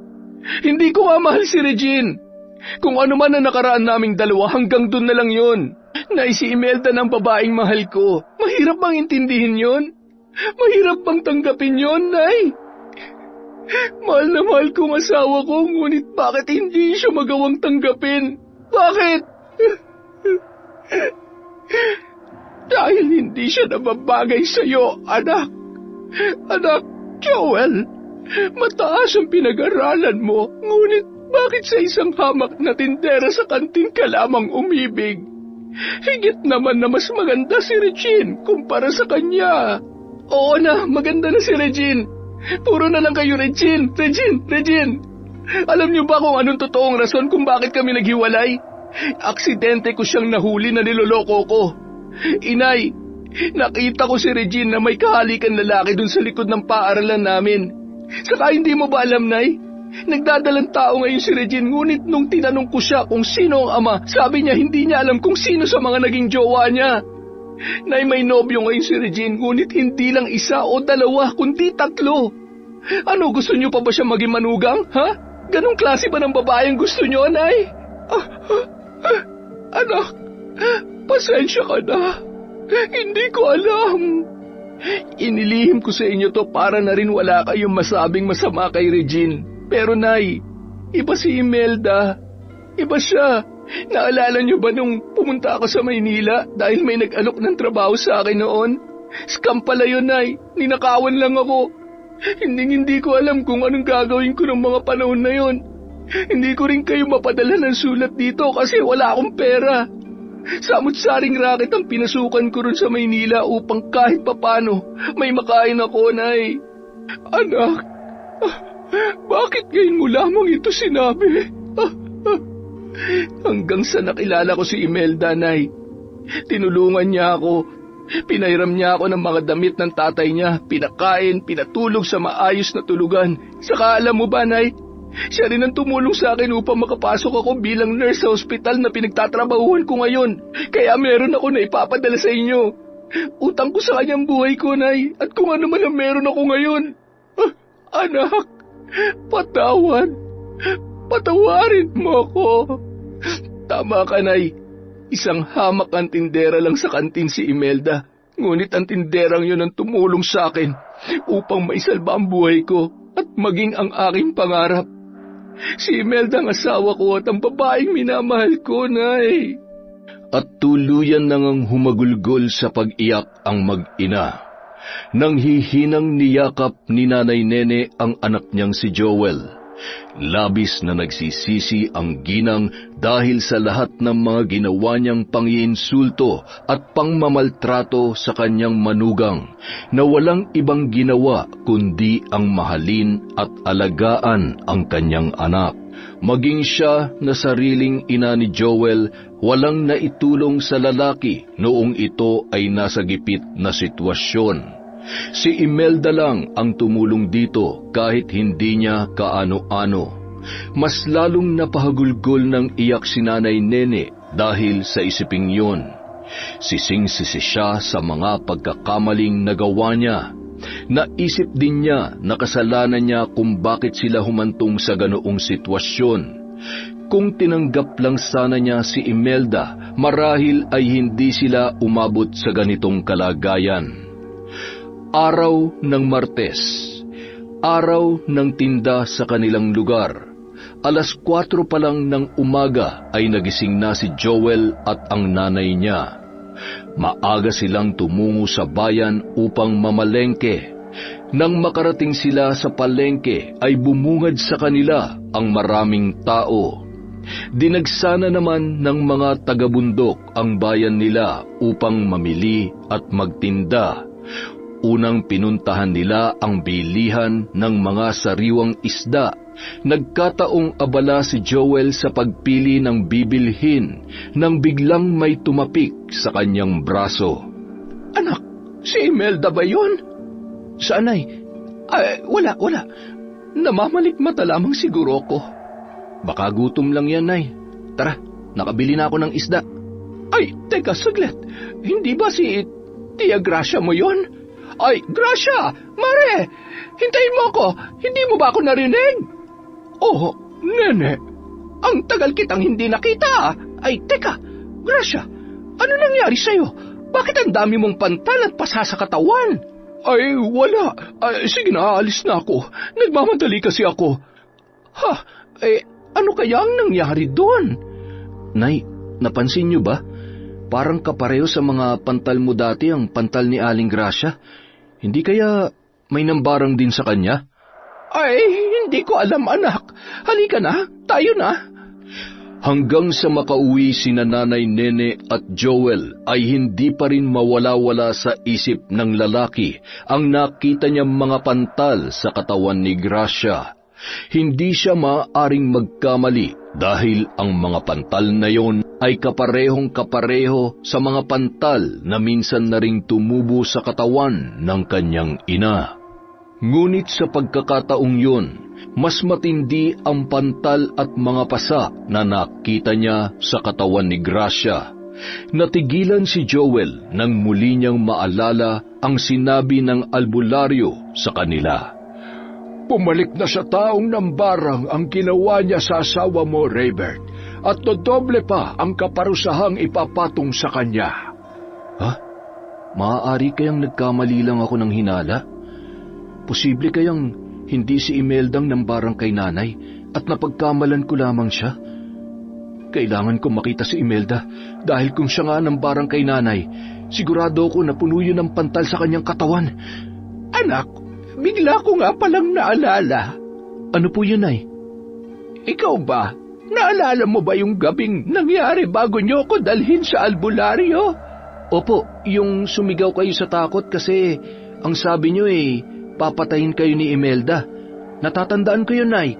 Hindi ko nga mahal si Regine. Kung ano man ang nakaraan naming dalawa, hanggang dun na lang yun. Nay, si Imelda ng babaeng mahal ko. Mahirap bang intindihin yon? Mahirap bang tanggapin yon, Nay? Mahal na mahal kong asawa ko, ngunit bakit hindi siya magawang tanggapin? Bakit? Dahil hindi siya nababagay sa'yo, anak. Anak, Joel, mataas ang pinag-aralan mo, ngunit bakit sa isang hamak na tindera sa kantin ka lamang umibig? Higit naman na mas maganda si Regine kumpara sa kanya. Oo na, maganda na si Regine. Puro na lang kayo Regine. Alam niyo ba kung anong totoong rason kung bakit kami naghiwalay? Aksidente ko siyang nahuli na niloloko ko. Inay, nakita ko si Regine na may kahalikan lalaki dun sa likod ng paaralan namin. Saka hindi mo ba alam, Nay? Nagdadalang tao ngayon si Regine, ngunit nung tinanong ko siya kung sino ang ama, sabi niya hindi niya alam kung sino sa mga naging jowa niya. Nay, may nobyo ngayon si Regine, ngunit hindi lang 1 o 2, kundi 3. Ano, gusto niyo pa ba siya maging manugang, ha? Ganong klase ba ng babae ang gusto niyo, Nay? Anak, pasensya ka na. Hindi ko alam. Inilihim ko sa inyo to para na rin wala kayong masabing masama kay Regine. Pero Nay, iba si Imelda. Iba siya. Naalala niyo ba nung pumunta ako sa Maynila dahil may nag-alok ng trabaho sa akin noon? Scam pala yun, Nay. Ninakawan lang ako. Hindi ko alam kung anong gagawin ko ng mga panahon na yon. Hindi ko rin kayo mapadala ng sulat dito kasi wala akong pera. Samut-saring racket ang pinasukan ko rin sa Maynila upang kahit papano may makain ako, Nay. Anak, Bakit ngayon mo lamang ito sinabi? Hanggang sa nakilala ko si Imelda, Nay. Tinulungan niya ako. Pinairam niya ako ng mga damit ng tatay niya, pinakain, pinatulog sa maayos na tulugan. Saka alam mo ba, Nay, siya rin ang tumulong sa akin upang makapasok ako bilang nurse sa ospital na pinagtatrabahuhan ko ngayon. Kaya meron ako na ipapadala sa inyo. Utang ko sa kanyang buhay ko, Nay, at kung ano man ang meron ako ngayon. Anak, patawarin mo ako. Tama ka, Nay. Isang hamak ang tindera lang sa kantin si Imelda. Ngunit ang tinderang yun ang tumulong sa akin upang maisalba ang buhay ko at maging ang aking pangarap. Si Imelda ang asawa ko at ang babaeng minamahal ko, Nay. At tuluyan nang humagulgol sa pag-iyak ang mag-ina. Nang hihinang niyakap ni Nanay Nene ang anak niyang si Joel. Labis na nagsisisi ang ginang dahil sa lahat ng mga ginawa niyang pangiinsulto at pangmamaltrato sa kanyang manugang na walang ibang ginawa kundi ang mahalin at alagaan ang kanyang anak. Maging siya na sariling ina ni Joel, walang naitulong sa lalaki noong ito ay nasa gipit na sitwasyon. Si Imelda lang ang tumulong dito kahit hindi niya kaano-ano. Mas lalong napahagulgol ng iyak si Nanay Nene dahil sa isiping yun. Sising-sisi siya sa mga pagkakamaling nagawa niya. Naisip din niya na kasalanan niya kung bakit sila humantong sa ganoong sitwasyon. Kung tinanggap lang sana niya si Imelda, marahil ay hindi sila umabot sa ganitong kalagayan. Araw ng Martes, araw ng tinda sa kanilang lugar. 4:00 pa lang ng umaga ay nagising na si Joel at ang nanay niya. Maaga silang tumungo sa bayan upang mamalengke. Nang makarating sila sa palengke ay bumungad sa kanila ang maraming tao. Dinagsana naman ng mga taga-bundok ang bayan nila upang mamili at magtinda. Unang pinuntahan nila ang bilihan ng mga sariwang isda. Nagkataong abala si Joel sa pagpili ng bibilhin nang biglang may tumapik sa kanyang braso. Anak, si Imelda ba yun? Saan, Nay? Wala. Namamalikmata lamang siguro ko. Baka gutom lang yan, Nay. Tara, nakabili na ako ng isda. Ay, teka saglit. Hindi ba si Tia Gracia mo yun? Ay, Gracia! Mare! Hintayin mo ako! Hindi mo ba ako narinig? Oh, Nene! Ang tagal kitang hindi nakita! Ay, teka! Gracia, ano nangyari sa'yo? Bakit ang dami mong pantal at pasa sa katawan? Ay, wala. Sige na, alis na ako. Nagmamadali kasi ako. Ano kaya ang nangyari doon? Nay, napansin niyo ba? Parang kapareho sa mga pantal mo dati ang pantal ni Aling Gracia. Hindi kaya may nambarang din sa kanya? Ay, hindi ko alam, anak. Halika na, tayo na. Hanggang sa makauwi sina Nanay Nene at Joel ay hindi pa rin mawala-wala sa isip ng lalaki ang nakita niyang mga pantal sa katawan ni Gracia. Hindi siya maaaring magkamali dahil ang mga pantal na yon ay kaparehong-kapareho sa mga pantal na minsan na ring tumubo sa katawan ng kanyang ina. Ngunit sa pagkakataong yun, mas matindi ang pantal at mga pasa na nakita niya sa katawan ni Gracia. Natigilan si Joel nang muli niyang maalala ang sinabi ng albularyo sa kanila. Pumalik na sa taong nambarang ang ginawa niya sa asawa mo, Raybert, at dodoble pa ang kaparusahang ipapatong sa kanya. Ha? Maaari kayang nagkamali lang ako ng hinala? Posible kayang hindi si Imeldang nambarang kay nanay at napagkamalan ko lamang siya? Kailangan kong makita si Imelda dahil kung siya nga nambarang kay nanay, sigurado ako na puno yun ng pantal sa kanyang katawan. Anak, bigla ko nga palang naalala. Ano po yun, Nay? Ikaw ba? Naalala mo ba yung gabing nangyari bago niyo ko dalhin sa albularyo? Opo, yung sumigaw kayo sa takot kasi ang sabi niyo papatayin kayo ni Imelda. Natatandaan ko yun, Nay.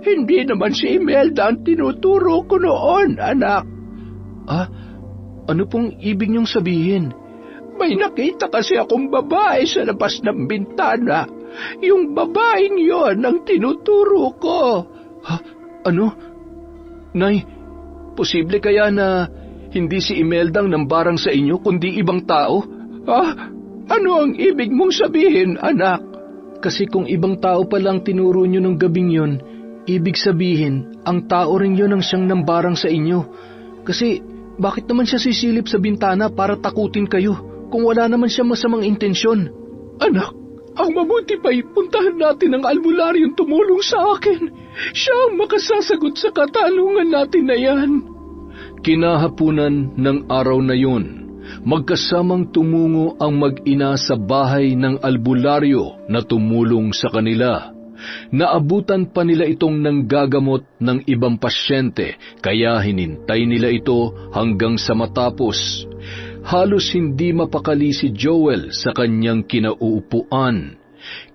Hindi naman si Imelda ang tinuturo ko noon, anak. Ano pong ibig niyong sabihin? May nakita kasi akong babae sa labas ng bintana. Yung babaeng yon ang tinuturo ko. Ano? Nay, posible kaya na hindi si Imelda ang nambarang sa inyo, kundi ibang tao? Ano ang ibig mong sabihin, anak? Kasi kung ibang tao palang tinuro niyo nung gabing yon, ibig sabihin, ang tao rin yun ang siyang nambarang sa inyo. Kasi, bakit naman siya sisilip sa bintana para takutin kayo kung wala naman siya masamang intensyon? Anak, ang mabuti pa'y puntahan natin ang albularyong tumulong sa akin. Siya ang makasasagot sa katanungan natin na yan. Kinahapunan ng araw na yun, magkasamang tumungo ang mag-ina sa bahay ng albularyo na tumulong sa kanila. Naabutan pa nila itong nanggagamot ng ibang pasyente, kaya hinintay nila ito hanggang sa matapos. Halos hindi mapakali si Joel sa kanyang kinauupuan.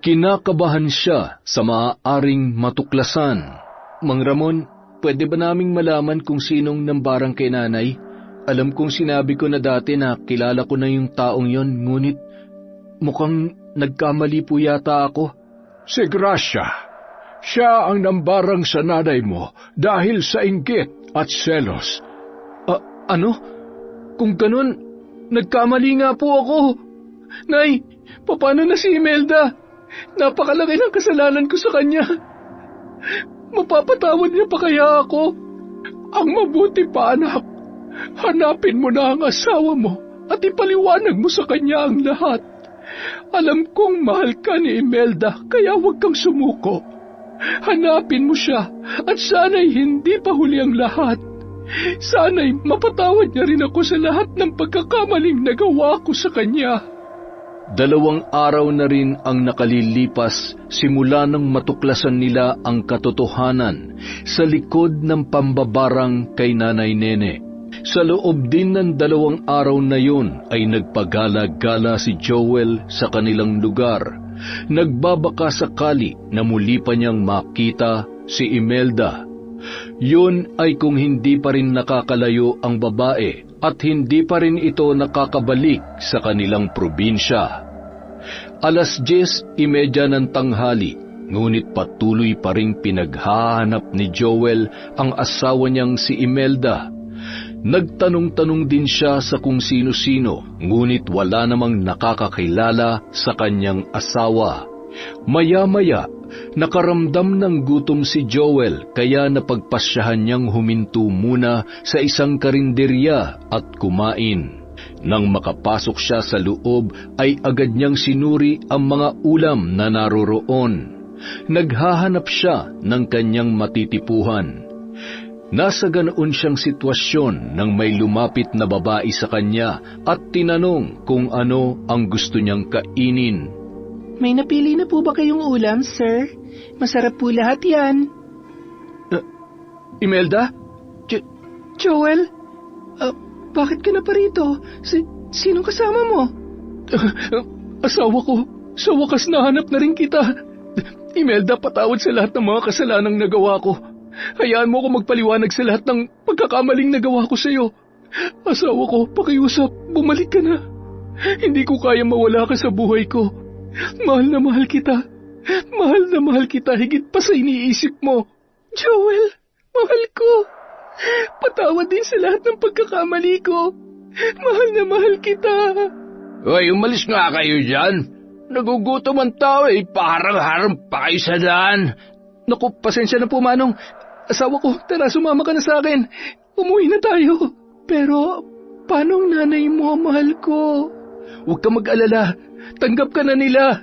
Kinakabahan siya sa maaaring matuklasan. Mang Ramon, pwede ba naming malaman kung sinong nambarang kay nanay? Alam kong sinabi ko na dati na kilala ko na yung taong yon, ngunit mukhang nagkamali po yata ako. Si Gracia. Siya ang nambarang sa nanay mo dahil sa inggit at selos. Ano? Kung ganun, nagkamali nga po ako. Nay, paano na si Imelda? Napakalaki ng kasalanan ko sa kanya. Mapapatawad niya pa kaya ako? Ang mabuti pa, anak. Hanapin mo na ang asawa mo at ipaliwanag mo sa kanya ang lahat. Alam kong mahal ka ni Imelda, kaya huwag kang sumuko. Hanapin mo siya at sana'y hindi pa huli ang lahat. Sana'y mapatawad niya rin ako sa lahat ng pagkakamaling nagawa ko sa kanya. 2 araw na rin ang nakalilipas simula nang matuklasan nila ang katotohanan sa likod ng pambabarang kay Nanay Nene. Sa loob din ng 2 araw na yun ay nagpagala-gala si Joel sa kanilang lugar. Nagbabaka sakali na muli pa niyang makita si Imelda. Yun ay kung hindi pa rin nakakalayo ang babae at hindi pa rin ito nakakabalik sa kanilang probinsya. 10:30 ng tanghali, ngunit patuloy pa ring pinaghahanap ni Joel ang asawa niyang si Imelda. Nagtanong-tanong din siya sa kung sino-sino, ngunit wala namang nakakakilala sa kanyang asawa. Maya-maya, nakaramdam ng gutom si Joel kaya napagpasyahan niyang huminto muna sa isang karinderya at kumain. Nang makapasok siya sa loob ay agad niyang sinuri ang mga ulam na naroroon. Naghahanap siya ng kanyang matitipuhan. Nasa ganoon siyang sitwasyon nang may lumapit na babae sa kanya at tinanong kung ano ang gusto niyang kainin. May napili na po ba kayong ulam, sir? Masarap po lahat yan. Imelda? Joel? Bakit ka na pa rito? Sinong kasama mo? Asawa ko. Sa wakas nahanap na rin kita. Imelda, patawad sa lahat ng mga kasalanang nagawa ko. Hayaan mo ako magpaliwanag sa lahat ng pagkakamaling nagawa ko sa iyo. Asawa ko, pakiusap, bumalik ka na. Hindi ko kaya mawala ka sa buhay ko. Mahal na mahal kita. Mahal na mahal kita higit pa sa iniisip mo. Joel, mahal ko. Patawad din sa lahat ng pagkakamali ko. Mahal na mahal kita. Hoy, umalis nga kayo dyan. Nagugutom ang tao parang-harang pa kayo sa daan. Naku, pasensya na po, Manong. Asawa ko, tara, sumama ka na sa akin. Umuwi na tayo. Pero, paano ang nanay mo, mahal ko? Huwag ka mag-alala. Tanggap ka na nila.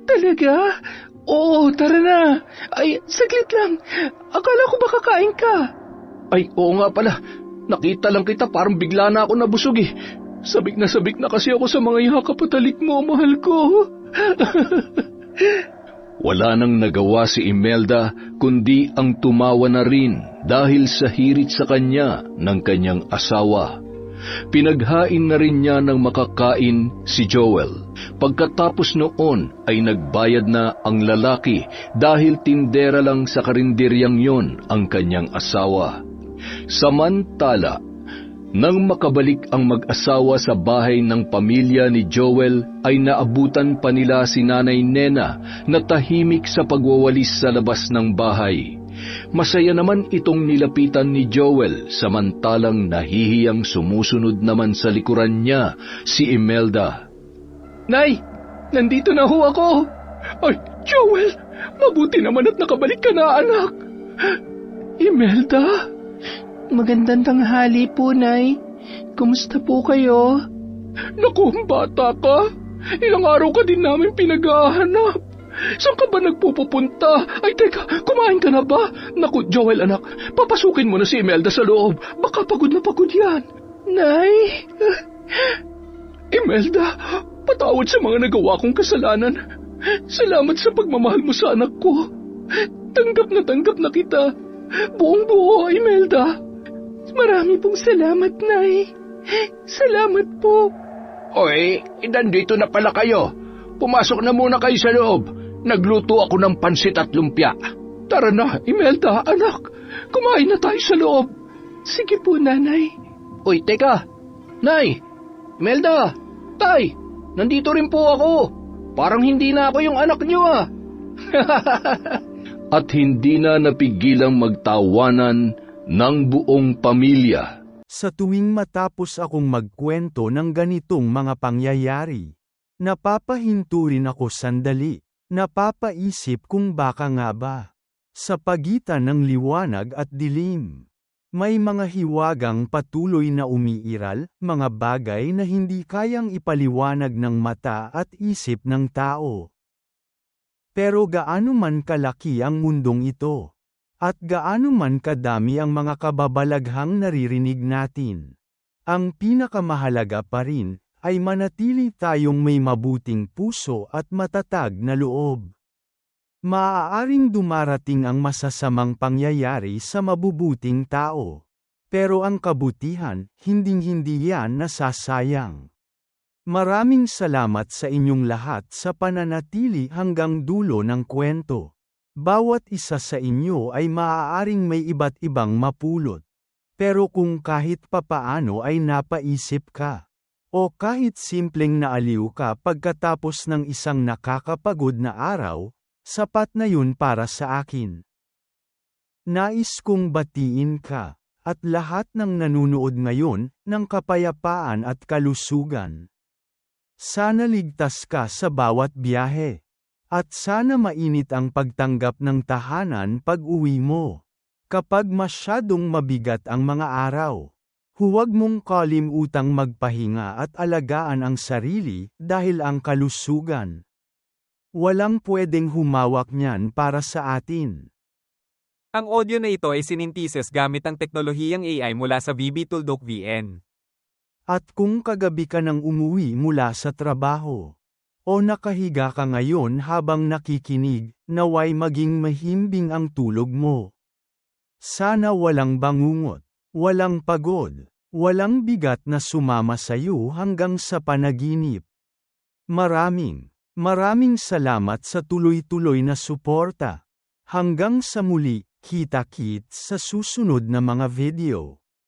Talaga? Oo, tara na. Ay, saglit lang. Akala ko ba kakain ka? Ay, oo nga pala. Nakita lang kita, parang bigla na ako nabusog eh. Sabik na kasi ako sa mga yakap at halik mo, mahal ko. Wala nang nagawa si Imelda kundi ang tumawa na rin dahil sa hirit sa kanya ng kanyang asawa. Pinaghain na rin niya ng makakain si Joel. Pagkatapos noon ay nagbayad na ang lalaki dahil tindera lang sa karinderyang yon ang kanyang asawa. Samantala, nang makabalik ang mag-asawa sa bahay ng pamilya ni Joel, ay naabutan pa nila si Nanay Nena na tahimik sa pagwawalis sa labas ng bahay. Masaya naman itong nilapitan ni Joel, samantalang nahihiyang sumusunod naman sa likuran niya si Imelda. Nay, nandito na ho ako. Ay, Joel, mabuti naman at nakabalik ka na, anak. Imelda? Magandang tanghali po, Nay. Kumusta po kayo? Naku, bata ka. Ilang araw ka din namin pinaghahanap. Saan ka ba nagpupunta? Ay, teka, kumain ka na ba? Naku, Joel, anak, papasukin mo na si Imelda sa loob. Baka pagod na pagod yan. Nay? Imelda, patawad sa mga nagawa kong kasalanan. Salamat sa pagmamahal mo sa anak ko. Tanggap na kita. Buong buo, Imelda. Marami pong salamat, Nay. Salamat po. Oy, nandito na pala kayo. Pumasok na muna kayo sa loob. Nagluto ako ng pansit at lumpia. Tara na, Imelda, anak. Kumain na tayo sa loob. Sige po, Nanay. Uy, teka. Nay, Imelda, Tay, nandito rin po ako. Parang hindi na ako yung anak niyo ah. At hindi na napigilang magtawanan ng buong pamilya. Sa tuwing matapos akong magkwento ng ganitong mga pangyayari, napapahinto rin ako sandali, napapaisip kung baka nga ba, sa pagitan ng liwanag at dilim, may mga hiwagang patuloy na umiiral, mga bagay na hindi kayang ipaliwanag ng mata at isip ng tao. Pero gaano man kalaki ang mundong ito, at gaano man kadami ang mga kababalaghang naririnig natin, ang pinakamahalaga pa rin ay manatili tayong may mabuting puso at matatag na loob. Maaaring dumarating ang masasamang pangyayari sa mabubuting tao, pero ang kabutihan, hinding-hindi yan nasasayang. Maraming salamat sa inyong lahat sa pananatili hanggang dulo ng kwento. Bawat isa sa inyo ay maaaring may iba't ibang mapulot. Pero kung kahit papaano ay napaisip ka, o kahit simpleng naaliw ka pagkatapos ng isang nakakapagod na araw, sapat na yun para sa akin. Nais kong batiin ka, at lahat ng nanunood ngayon, ng kapayapaan at kalusugan. Sana ligtas ka sa bawat biyahe. At sana mainit ang pagtanggap ng tahanan pag-uwi mo. Kapag masyadong mabigat ang mga araw, huwag mong kalimutang magpahinga at alagaan ang sarili dahil ang kalusugan. Walang pwedeng humawak niyan para sa atin. Ang audio na ito ay sininthesis gamit ang teknolohiyang AI mula sa VB Tuldok VN. At kung kagabi ka nang umuwi mula sa trabaho, o nakahiga ka ngayon habang nakikinig, naway maging mahimbing ang tulog mo. Sana walang bangungot, walang pagod, walang bigat na sumama sa iyo hanggang sa panaginip. Maraming salamat sa tuloy-tuloy na suporta. Hanggang sa muli, kita-kits sa susunod na mga video.